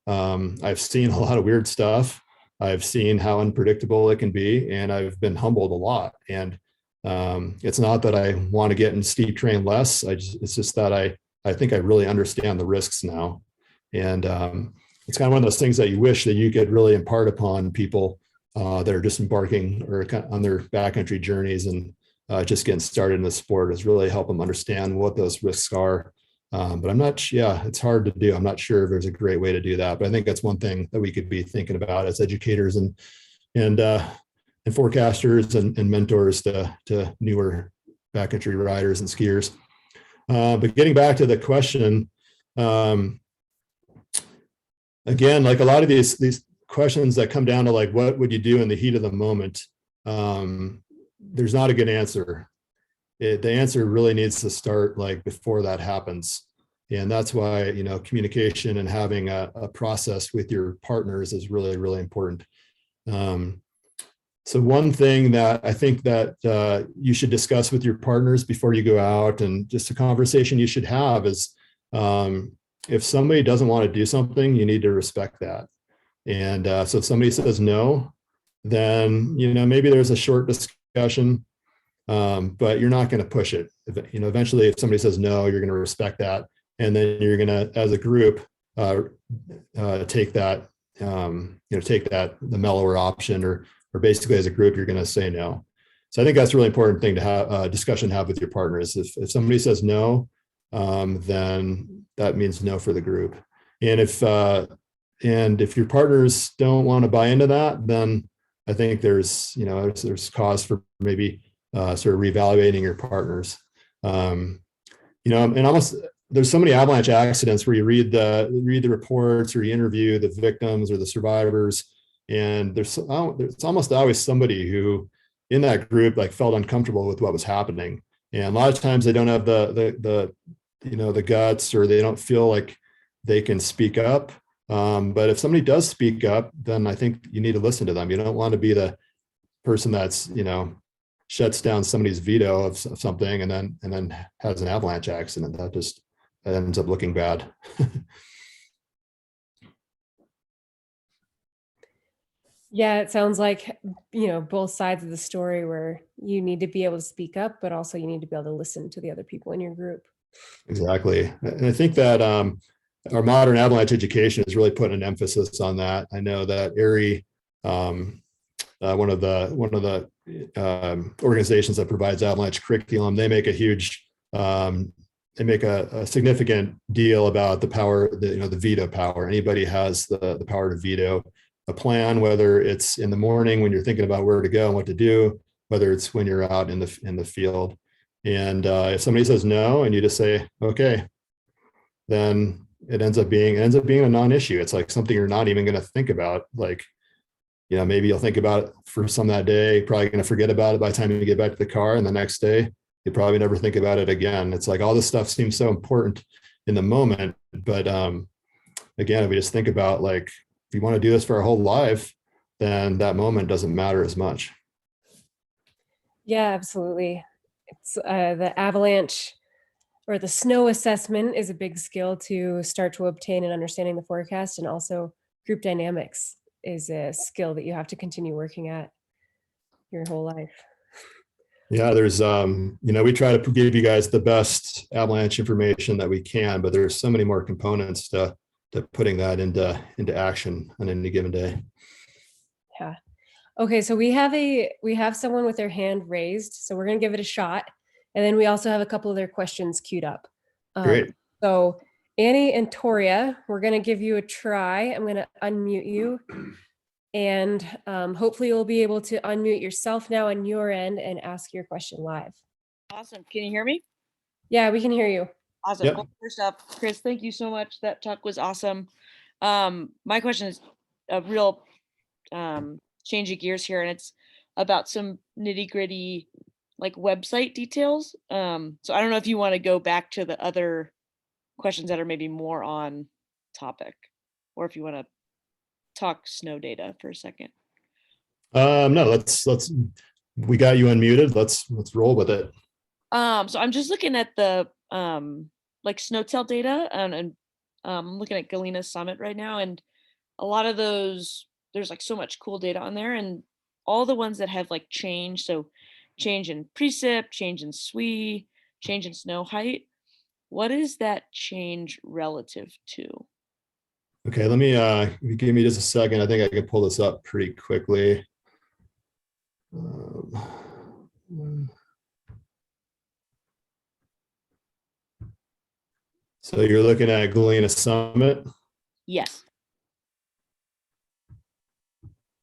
S1: I've seen a lot of weird stuff. I've seen how unpredictable it can be, and I've been humbled a lot. And it's not that I want to get in steep terrain less. It's just that I think I really understand the risks now. And it's kind of one of those things that you wish that you could really impart upon people that are just embarking or on their backcountry journeys and just getting started in the sport, is really help them understand what those risks are. But I'm not, yeah, it's hard to do. I'm not sure if there's a great way to do that, but I think that's one thing that we could be thinking about as educators and forecasters and mentors to newer backcountry riders and skiers. But getting back to the question, again, like a lot of these questions that come down to like, what would you do in the heat of the moment? There's not a good answer. The answer really needs to start like before that happens. And that's why, communication and having a process with your partners is really, really important. So one thing that I think that you should discuss with your partners before you go out, and just a conversation you should have, is if somebody doesn't want to do something, you need to respect that. And so if somebody says no, then, maybe there's a short discussion, but you're not going to push it. Eventually, if somebody says no, you're going to respect that. And then you're going to, as a group, take that, the mellower option, or basically as a group, you're going to say no. So I think that's a really important thing to have a discussion to have with your partners. If somebody says no, then that means no for the group. And if your partners don't want to buy into that, then I think there's cause for maybe sort of reevaluating your partners. And almost, there's so many avalanche accidents where you read the reports, or you interview the victims or the survivors, and there's almost always somebody who in that group like felt uncomfortable with what was happening. And a lot of times they don't have the guts, or they don't feel like they can speak up. But if somebody does speak up, then I think you need to listen to them. You don't want to be the person that's, shuts down somebody's veto of something and then has an avalanche accident. That ends up looking bad.
S2: Yeah, it sounds like, both sides of the story, where you need to be able to speak up, but also you need to be able to listen to the other people in your group.
S1: Exactly. And I think that our modern avalanche education is really putting an emphasis on that. I know that ERI, one of the organizations that provides avalanche curriculum, they make a significant deal about the power, the veto power. Anybody has the power to veto a plan, whether it's in the morning when you're thinking about where to go and what to do, whether it's when you're out in the field. And if somebody says no, and you just say okay, then it ends up being a non-issue. It's like something you're not even going to think about. Like, maybe you'll think about it for some that day, probably going to forget about it by the time you get back to the car, and the next day you probably never think about it again. It's like all this stuff seems so important in the moment, but again, if we just think about, like, if you want to do this for our whole life, then that moment doesn't matter as much.
S2: Yeah, absolutely. It's the avalanche or the snow assessment is a big skill to start to obtain in understanding the forecast, and also group dynamics is a skill that you have to continue working at your whole life.
S1: Yeah, there's, we try to give you guys the best avalanche information that we can, but there's so many more components to putting that into action on any given day.
S2: Yeah. Okay, so we have someone with their hand raised, so we're gonna give it a shot, and then we also have a couple of their questions queued up.
S1: Great.
S2: So Annie and Toria, we're gonna give you a try. I'm gonna unmute you, and hopefully you'll be able to unmute yourself now on your end and ask your question live.
S3: Awesome. Can you hear me?
S2: Yeah, we can hear you.
S3: Awesome.
S1: Yep.
S3: Well, first up, Chris, thank you so much. That talk was awesome. My question is a real change of gears here, and it's about some nitty-gritty like website details. So I don't know if you want to go back to the other questions that are maybe more on topic, or if you want to talk snow data for a second?
S1: No, let's we got you unmuted. Let's roll with it.
S3: So I'm just looking at the like snowtail data, and I'm looking at Galena Summit right now, and a lot of those, there's like so much cool data on there, and all the ones that have like change, so change in precip, change in SWE, change in snow height. What is that change relative to?
S1: Okay, let me if you give me just a second. I think I can pull this up pretty quickly. So you're looking at Galena Summit.
S3: Yes.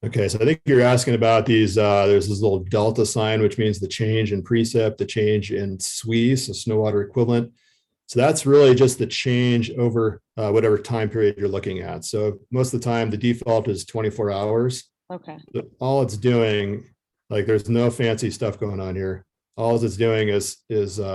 S1: Okay, so I think you're asking about these, there's this little delta sign, which means the change in precip, the change in SWE, so snow water equivalent. So that's really just the change over whatever time period you're looking at. So most of the time, the default is 24 hours.
S3: Okay.
S1: All it's doing, like there's no fancy stuff going on here. All it's doing is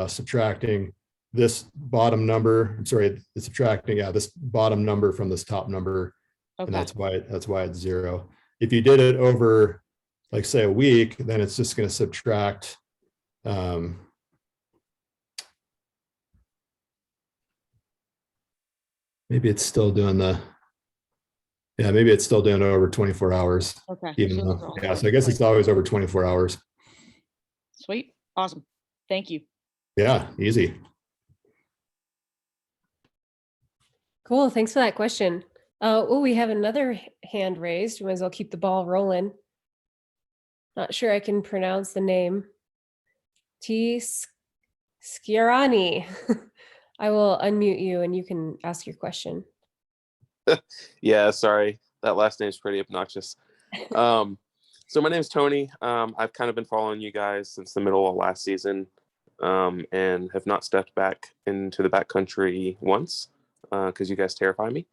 S1: subtracting this bottom number. I'm sorry, it's subtracting, this bottom number from this top number.
S3: Okay.
S1: And that's why it's 0. If you did it over, like say a week, then it's just going to subtract. Maybe it's still doing maybe it's still doing it over 24 hours.
S3: Okay.
S1: Even though, so I guess it's always over 24 hours.
S3: Sweet. Awesome. Thank you.
S1: Yeah, easy.
S2: Cool. Thanks for that question. Oh, we have another hand raised. We might as well keep the ball rolling. Not sure I can pronounce the name. T. Skirani. I will unmute you and you can ask your question.
S4: Yeah, sorry. That last name is pretty obnoxious. So my name is Tony. I've kind of been following you guys since the middle of last season, and have not stepped back into the backcountry once because you guys terrify me.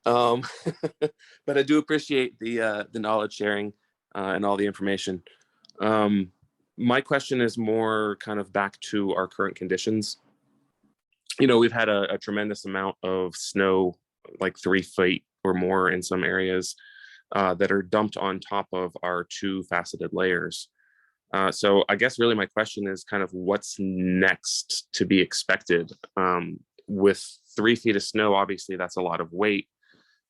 S4: But I do appreciate the knowledge sharing and all the information. My question is more kind of back to our current conditions. You know, we've had a tremendous amount of snow, like 3 feet or more in some areas, that are dumped on top of our 2 faceted layers. So I guess really my question is kind of what's next to be expected. With 3 feet of snow, obviously that's a lot of weight.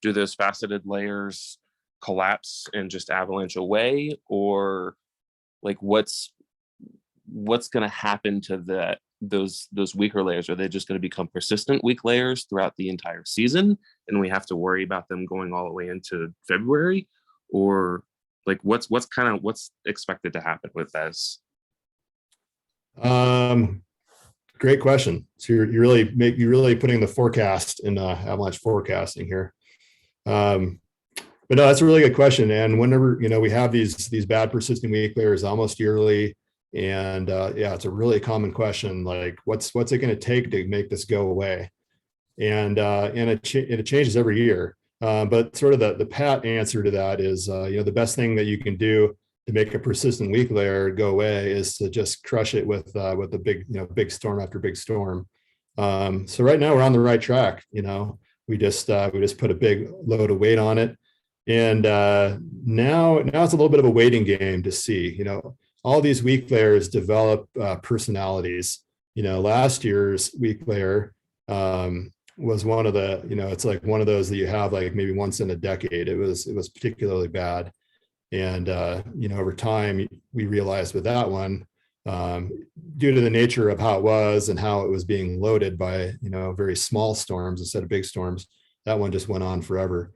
S4: Do those faceted layers collapse and just avalanche away, or like what's going to happen to those weaker layers? Are they just going to become persistent weak layers throughout the entire season, and we have to worry about them going all the way into February, or like what's expected to happen with this?
S1: Great question. So you're really putting the forecast in avalanche forecasting here. But no, that's a really good question. And whenever, we have these bad persistent weak layers almost yearly, and it's a really common question, like what's it going to take to make this go away? And it changes every year. But sort of the pat answer to that is, the best thing that you can do to make a persistent weak layer go away is to just crush it with a big storm after big storm. So right now we're on the right track. We just put a big load of weight on it, and now it's a little bit of a waiting game to see. All these weak layers develop personalities. Last year's weak layer was one of the, it's like one of those that you have like maybe once in a decade. It was particularly bad, and over time we realized with that one, due to the nature of how it was and how it was being loaded by very small storms instead of big storms, that one just went on forever.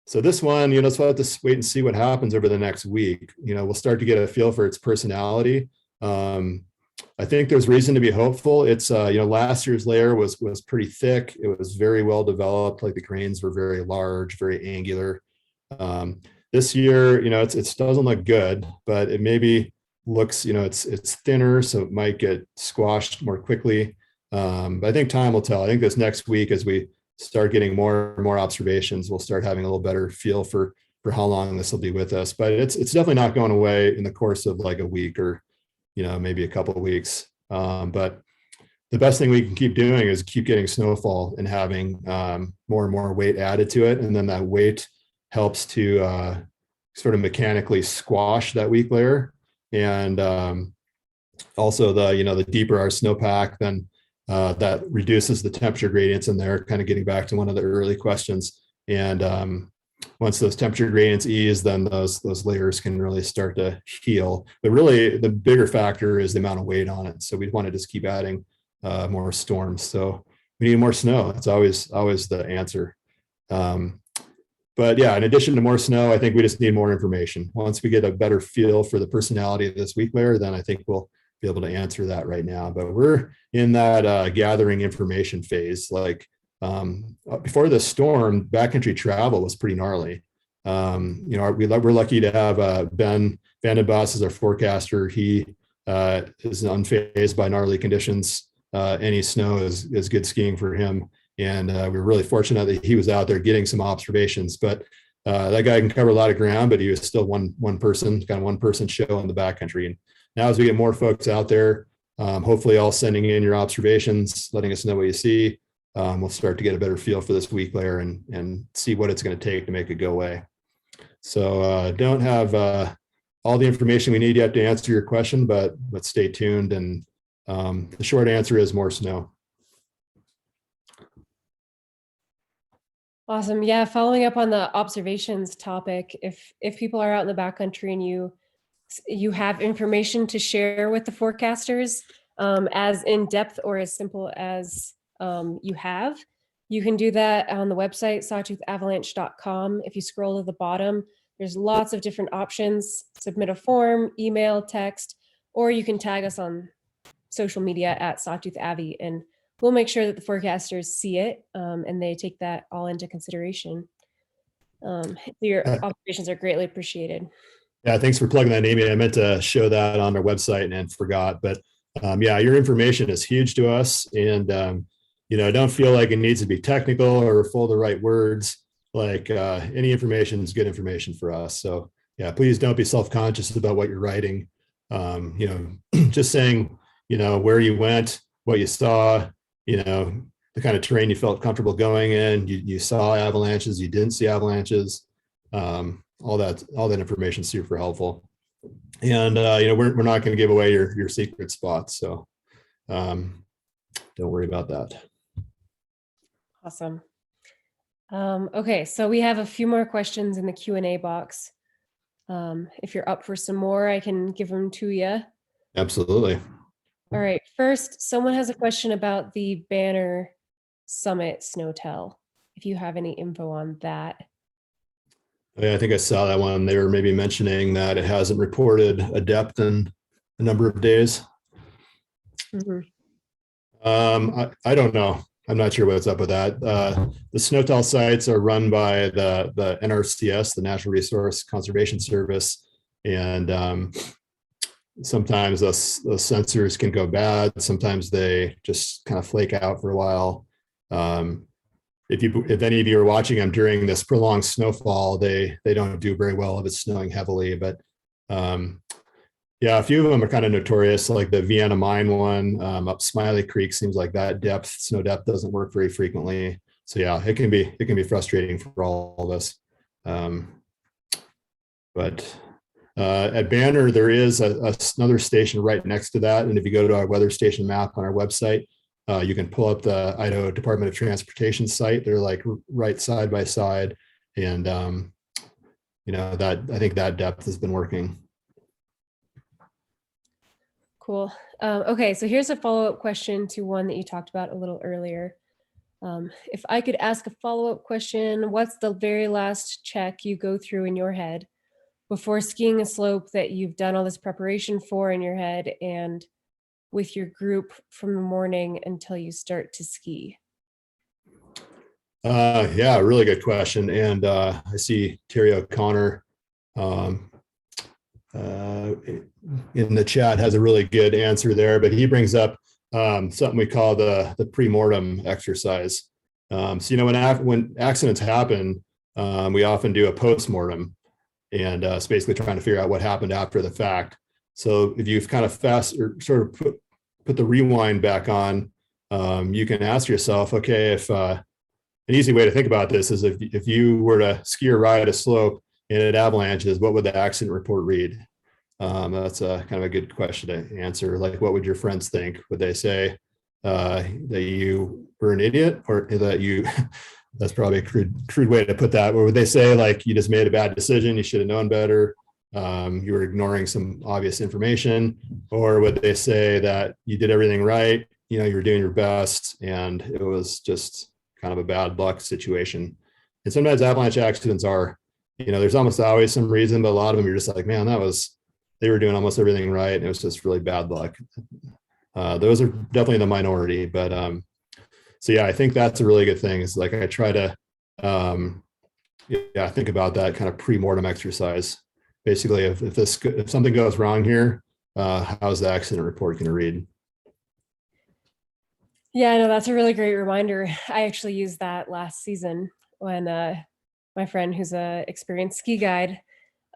S1: So this one, so we'll have to wait and see what happens over the next week. We'll start to get a feel for its personality. I think there's reason to be hopeful. It's last year's layer was pretty thick. It was very well developed. Like the grains were very large, very angular. This year, it doesn't look good, but it maybe looks, it's thinner, so it might get squashed more quickly. But I think time will tell. I think this next week, as we start getting more and more observations, we'll start having a little better feel for how long this will be with us. But it's definitely not going away in the course of like a week or maybe a couple of weeks. But the best thing we can keep doing is keep getting snowfall and having more and more weight added to it, and then that weight helps to sort of mechanically squash that weak layer. And also the deeper our snowpack, then that reduces the temperature gradients in there, kind of getting back to one of the early questions. And once those temperature gradients ease, then those layers can really start to heal. But really, the bigger factor is the amount of weight on it. So we want to just keep adding more storms. So we need more snow. That's always the answer. But yeah, in addition to more snow, I think we just need more information. Once we get a better feel for the personality of this weak layer, then I think we'll be able to answer that right now. But we're in that gathering information phase. Like before the storm, backcountry travel was pretty gnarly. We're lucky to have Ben Vandenbos as our forecaster. He is unfazed by gnarly conditions. Any snow is good skiing for him. And we're really fortunate that he was out there getting some observations. But that guy can cover a lot of ground, but he was still one person show in the backcountry. And now as we get more folks out there, hopefully all sending in your observations, letting us know what you see, we'll start to get a better feel for this weak layer and see what it's going to take to make it go away. So don't have all the information we need yet to answer your question, but stay tuned. And the short answer is more snow.
S2: Awesome. Yeah, following up on the observations topic, if people are out in the backcountry and you have information to share with the forecasters, as in depth or as simple as you can do that on the website sawtoothavalanche.com. If you scroll to the bottom, there's lots of different options. Submit a form, email, text, or you can tag us on social media at sawtoothAvi, and we'll make sure that the forecasters see it and they take that all into consideration. Your observations are greatly appreciated.
S1: Yeah, thanks for plugging that, Amy. I meant to show that on our website and forgot, but yeah, your information is huge to us. And, don't feel like it needs to be technical or full of the right words. Like any information is good information for us. So yeah, please don't be self-conscious about what you're writing. Just saying, where you went, what you saw, the kind of terrain you felt comfortable going in, you saw avalanches, you didn't see avalanches, all that information is super helpful. And we're not going to give away your secret spots, so don't worry about that.
S2: Awesome. Okay, so we have a few more questions in the Q&A box. If you're up for some more, I can give them to you.
S1: Absolutely.
S2: All right. First, someone has a question about the Banner Summit Snowtel. If you have any info on that.
S1: Yeah, I think I saw that one. They were maybe mentioning that it hasn't reported a depth in a number of days.
S2: Mm-hmm.
S1: I don't know. I'm not sure what's up with that. The Snowtel sites are run by the NRCS, the Natural Resource Conservation Service, and sometimes those sensors can go bad. Sometimes they just kind of flake out for a while. If any of you are watching them during this prolonged snowfall, they don't do very well if it's snowing heavily. But yeah, a few of them are kind of notorious, like the Vienna Mine one up Smiley Creek. Seems like that snow depth doesn't work very frequently. So yeah, it can be frustrating for all of us. But at Banner, there is another station right next to that. And if you go to our weather station map on our website, you can pull up the Idaho Department of Transportation site. They're like right side by side. And, I think that depth has been working.
S2: Cool. Okay, so here's a follow-up question to one that you talked about a little earlier. If I could ask a follow-up question, what's the very last check you go through in your head before skiing a slope that you've done all this preparation for in your head and with your group from the morning until you start to ski?
S1: Yeah, really good question. And I see Terry O'Connor in the chat has a really good answer there, but he brings up something we call the pre-mortem exercise. So, when accidents happen, we often do a post-mortem, and it's basically trying to figure out what happened after the fact. So if you've kind of put the rewind back on, you can ask yourself, okay, if an easy way to think about this is if you were to ski or ride a slope and it avalanches, what would the accident report read? That's a kind of a good question to answer. Like, what would your friends think? Would they say that you were an idiot, or that you, that's probably a crude way to put that, or would they say like you just made a bad decision, you should have known better, you were ignoring some obvious information, or would they say that you did everything right, you know, you were doing your best and it was just kind of a bad luck situation? And sometimes avalanche accidents are, you know, there's almost always some reason, but a lot of them you're just like, man, they were doing almost everything right and it was just really bad luck. Those are definitely the minority, but so yeah, I think that's a really good thing. Is like I try to think about that kind of pre-mortem exercise. Basically, if something goes wrong here, how's the accident report going to read?
S2: Yeah, no, that's a really great reminder. I actually used that last season when my friend, who's a experienced ski guide,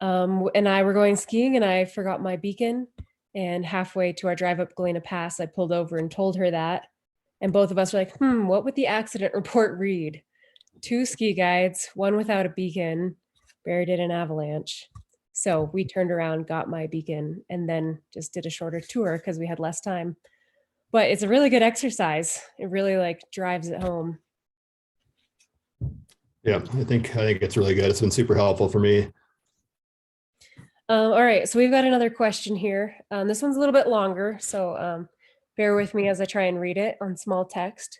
S2: and I were going skiing, and I forgot my beacon. And halfway to our drive up Galena Pass, I pulled over and told her that. And both of us were like, what would the accident report read? 2 ski guides, one without a beacon, buried in an avalanche. So we turned around, got my beacon, and then just did a shorter tour because we had less time. But it's a really good exercise. It really like drives it home.
S1: Yeah, I think it's really good. It's been super helpful for me.
S2: All right, so we've got another question here. This one's a little bit longer, so bear with me as I try and read it on small text.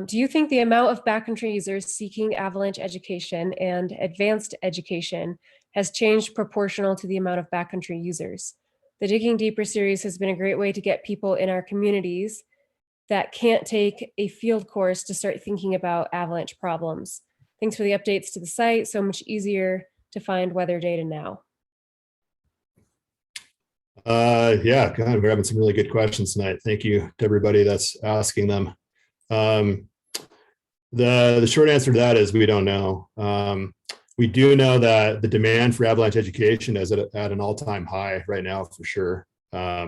S2: Do you think the amount of backcountry users seeking avalanche education and advanced education has changed proportional to the amount of backcountry users? The Digging Deeper series has been a great way to get people in our communities that can't take a field course to start thinking about avalanche problems. Thanks for the updates to the site. So much easier to find weather data now.
S1: Yeah, God, we're having some really good questions tonight. Thank you to everybody that's asking them. The short answer to that is we don't know. We do know that the demand for avalanche education is at an all-time high right now, for sure. A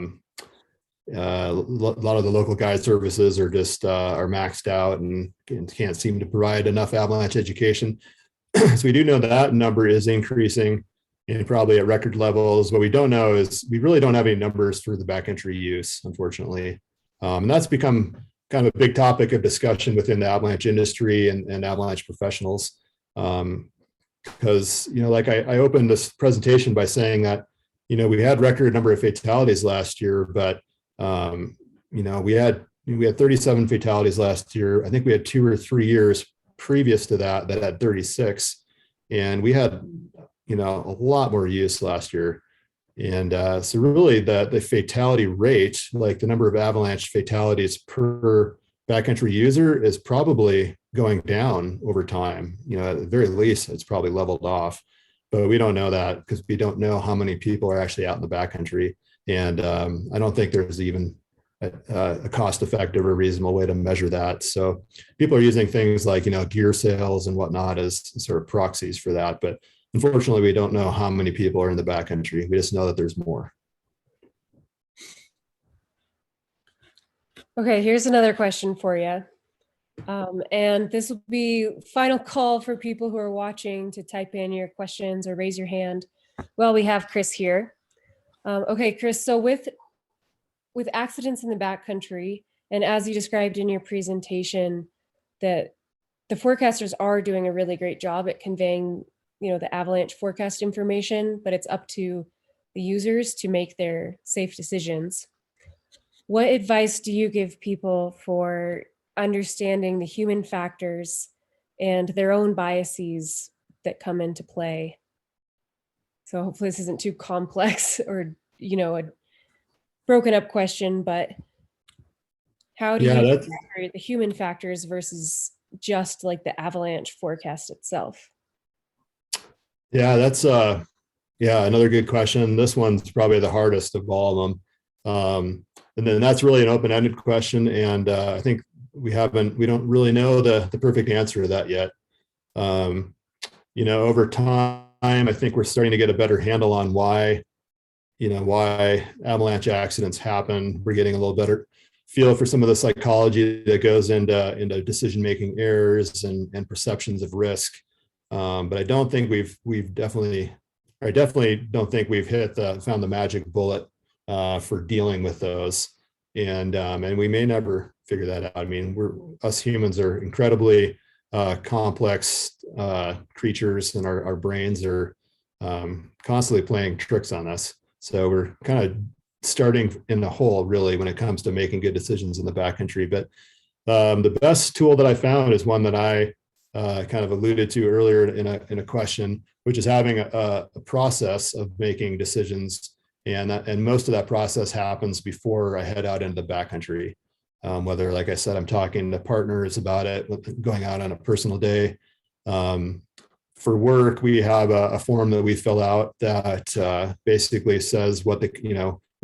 S1: lot of the local guide services are just are maxed out and can't seem to provide enough avalanche education. So we do know that number is increasing and probably at record levels. What we don't know is we really don't have any numbers for the backcountry use, unfortunately. And that's become kind of a big topic of discussion within the avalanche industry and avalanche professionals. Because, you know, like I opened this presentation by saying that, you know, we had record number of fatalities last year, but, you know, we had 37 fatalities last year. I think we had 2 or 3 years previous to that had 36. And we had, you know, a lot more use last year. And so really the fatality rate, like the number of avalanche fatalities per backcountry user, is probably going down over time. You know, at the very least, it's probably leveled off, but we don't know that because we don't know how many people are actually out in the backcountry. And I don't think there's even a cost-effective or reasonable way to measure that. So people are using things like, you know, gear sales and whatnot as sort of proxies for that. But unfortunately, we don't know how many people are in the backcountry. We just know that there's more.
S2: Okay, here's another question for you. And this will be final call for people who are watching to type in your questions or raise your hand. Well, we have Chris here. Okay, Chris, so with accidents in the backcountry, and as you described in your presentation, that the forecasters are doing a really great job at conveying, you know, the avalanche forecast information, but it's up to the users to make their safe decisions. What advice do you give people for understanding the human factors and their own biases that come into play? So hopefully this isn't too complex or, you know, a broken up question, but how do you separate the human factors versus just like the avalanche forecast itself?
S1: Yeah, that's another good question. This one's probably the hardest of all of them. And then that's really an open-ended question. And I think we don't really know the perfect answer to that yet. You know, over time, I think we're starting to get a better handle on why avalanche accidents happen. We're getting a little better feel for some of the psychology that goes into decision-making errors and perceptions of risk. But I don't think we've definitely, I definitely don't think we've found the magic bullet for dealing with those. And we may never figure that out. I mean, us humans are incredibly complex creatures, and our brains are constantly playing tricks on us. So we're kind of starting in the hole, really, when it comes to making good decisions in the backcountry. But the best tool that I found is one that I kind of alluded to earlier in a question, which is having a process of making decisions. And most of that process happens before I head out into the backcountry. Whether, like I said, I'm talking to partners about it, going out on a personal day. For work, we have a form that we fill out that basically says what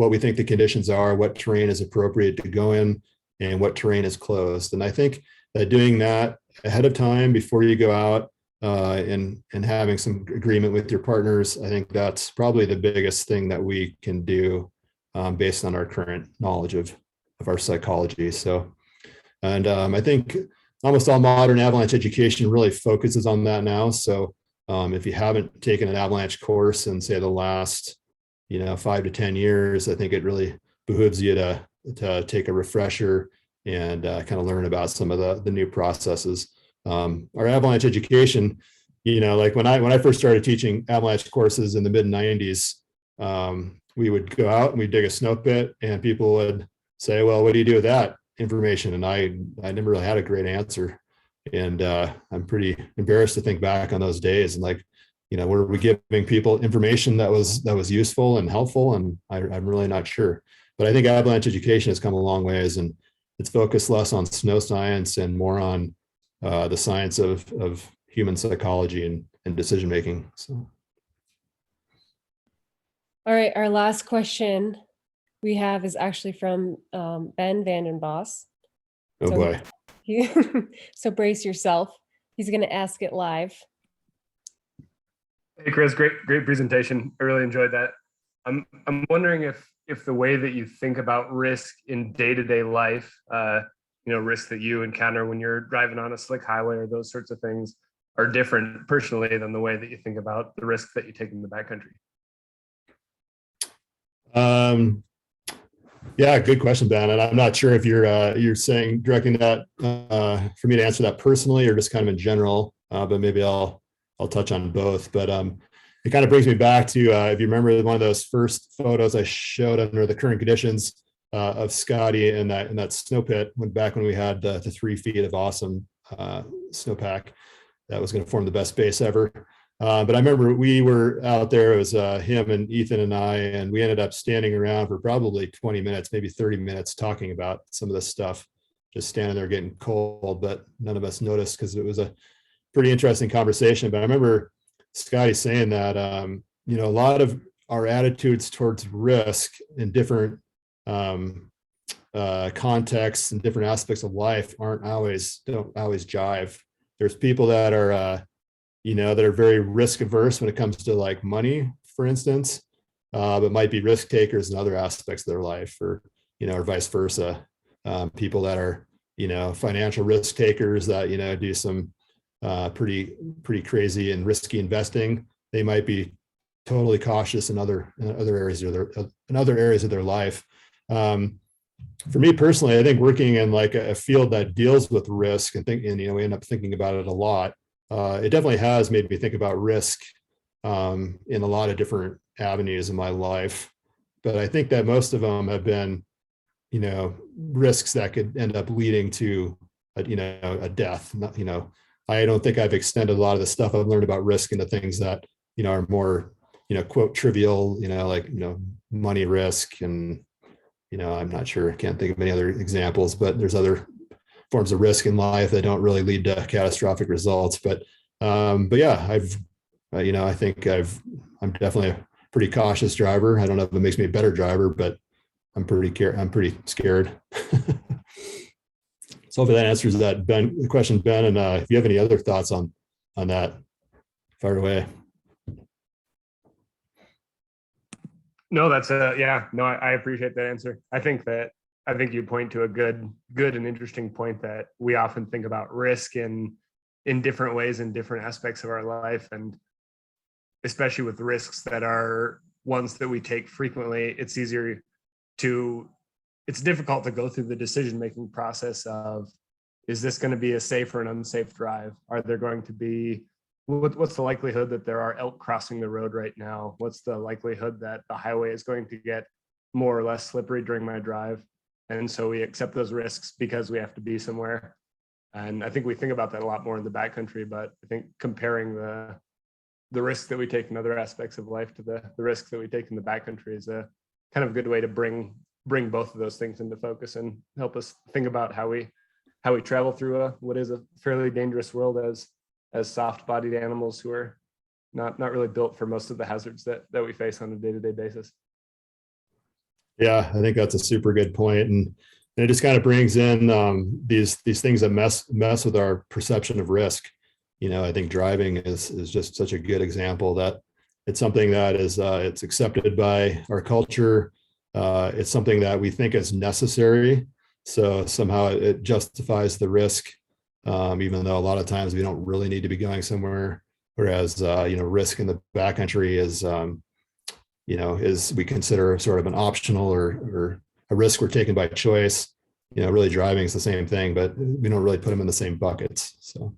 S1: we think the conditions are, what terrain is appropriate to go in, and what terrain is closed. And I think that doing that ahead of time before you go out and having some agreement with your partners, I think that's probably the biggest thing that we can do based on our current knowledge of our psychology. So, and I think almost all modern avalanche education really focuses on that now. So if you haven't taken an avalanche course in, say, the last 5 to 10 years, I think it really behooves you to take a refresher and kind of learn about some of the new processes. Our avalanche education, like when I first started teaching avalanche courses in the mid 90s, we would go out and we'd dig a snow pit, and people would say, well, what do you do with that information? And I never really had a great answer. And I'm pretty embarrassed to think back on those days, and like, were we giving people information that was useful and helpful? And I'm really not sure. But I think avalanche education has come a long ways, and it's focused less on snow science and more on the science of human psychology and decision making. So,
S2: All right, our last question we have is actually from Ben Vandenbos.
S1: oh
S2: So-
S1: boy.
S2: So brace yourself. He's going to ask it live.
S5: Hey Chris, great presentation. I really enjoyed that. I'm wondering if the way that you think about risk in day-to-day life, risks that you encounter when you're driving on a slick highway or those sorts of things, are different personally than the way that you think about the risks that you take in the backcountry.
S1: Yeah, good question, Ben. And I'm not sure if you're directing that for me to answer that personally or just kind of in general, but maybe I'll touch on both. But it kind of brings me back to if you remember one of those first photos I showed under the current conditions of Scotty in that snow pit when we had the 3 feet of awesome snowpack that was going to form the best base ever. But I remember we were out there, it was him and Ethan and I, and we ended up standing around for probably 20 minutes, maybe 30 minutes talking about some of this stuff, just standing there getting cold, but none of us noticed because it was a pretty interesting conversation. But I remember Scotty saying that, a lot of our attitudes towards risk in different contexts and different aspects of life don't always jive. There's people that are, that are very risk averse when it comes to like money, for instance, but might be risk takers in other aspects of their life, or vice versa. People that are, financial risk takers that, do some pretty crazy and risky investing. They might be totally cautious in other areas of their life. For me personally, I think working in like a field that deals with risk and we end up thinking about it a lot. It definitely has made me think about risk in a lot of different avenues in my life. But I think that most of them have been, risks that could end up leading to, a death. I don't think I've extended a lot of the stuff I've learned about risk into things that, are more, quote, trivial, like, money risk. And, I'm not sure, I can't think of any other examples, but there's other forms of risk in life that don't really lead to catastrophic results. But yeah, I think I'm definitely a pretty cautious driver. I don't know if it makes me a better driver, but I'm pretty scared. So hopefully that answers that the question, Ben. And if you have any other thoughts on that, fire away.
S5: No, that's I appreciate that answer. I think that I think you point to a good and interesting point that we often think about risk in different ways in different aspects of our life, and especially with risks that are ones that we take frequently, it's difficult to go through the decision-making process of, is this going to be a safe or an unsafe drive? Are there going to be, what's the likelihood that there are elk crossing the road right now? What's the likelihood that the highway is going to get more or less slippery during my drive? And so we accept those risks because we have to be somewhere. And I think we think about that a lot more in the backcountry, but I think comparing the risks that we take in other aspects of life to the risks that we take in the backcountry is a kind of good way to bring both of those things into focus and help us think about how we travel through what is a fairly dangerous world as soft-bodied animals who are not really built for most of the hazards that we face on a day-to-day basis.
S1: Yeah, I think that's a super good point. And it just kind of brings in these things that mess with our perception of risk. I think driving is just such a good example that it's something that is it's accepted by our culture. It's something that we think is necessary. So somehow it justifies the risk, even though a lot of times we don't really need to be going somewhere. Whereas, risk in the backcountry is we consider sort of an optional or a risk we're taking by choice. Really driving is the same thing, but we don't really put them in the same buckets. So.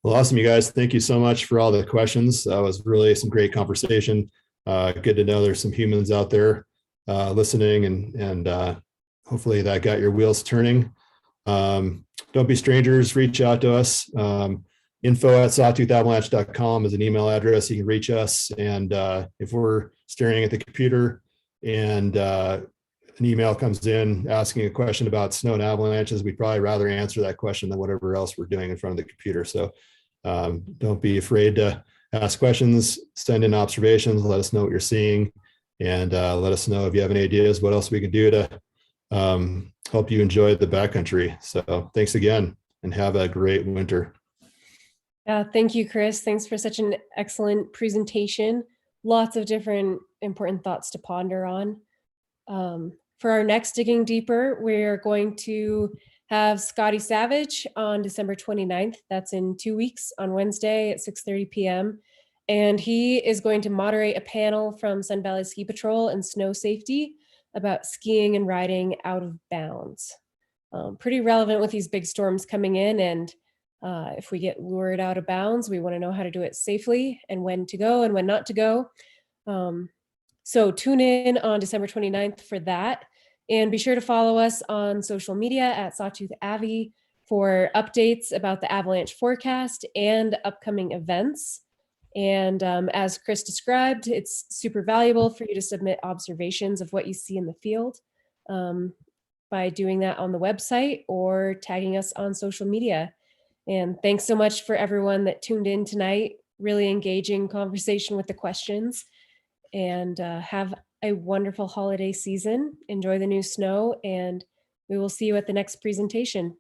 S1: Well, awesome, you guys. Thank you so much for all the questions. That was really some great conversation. Good to know there's some humans out there listening, and hopefully that got your wheels turning. Don't be strangers. Reach out to us. info@sawtoothavalanche.com is an email address. You can reach us. And if we're staring at the computer and an email comes in asking a question about snow and avalanches, we'd probably rather answer that question than whatever else we're doing in front of the computer. So don't be afraid to ask questions, send in observations, let us know what you're seeing, and let us know if you have any ideas what else we can do to help you enjoy the backcountry. So thanks again, and have a great winter.
S2: Thank you, Chris. Thanks for such an excellent presentation. Lots of different important thoughts to ponder on. For our next Digging Deeper, we're going to have Scotty Savage on December 29th. That's in 2 weeks on Wednesday at 6:30 p.m. And he is going to moderate a panel from Sun Valley Ski Patrol and Snow Safety about skiing and riding out of bounds. Pretty relevant with these big storms coming in, and if we get lured out of bounds, we want to know how to do it safely and when to go and when not to go. So tune in on December 29th for that. And be sure to follow us on social media at Sawtooth Avi for updates about the avalanche forecast and upcoming events. And as Chris described, it's super valuable for you to submit observations of what you see in the field by doing that on the website or tagging us on social media. And thanks so much for everyone that tuned in tonight. Really engaging conversation with the questions. And have a wonderful holiday season. Enjoy the new snow, and we will see you at the next presentation.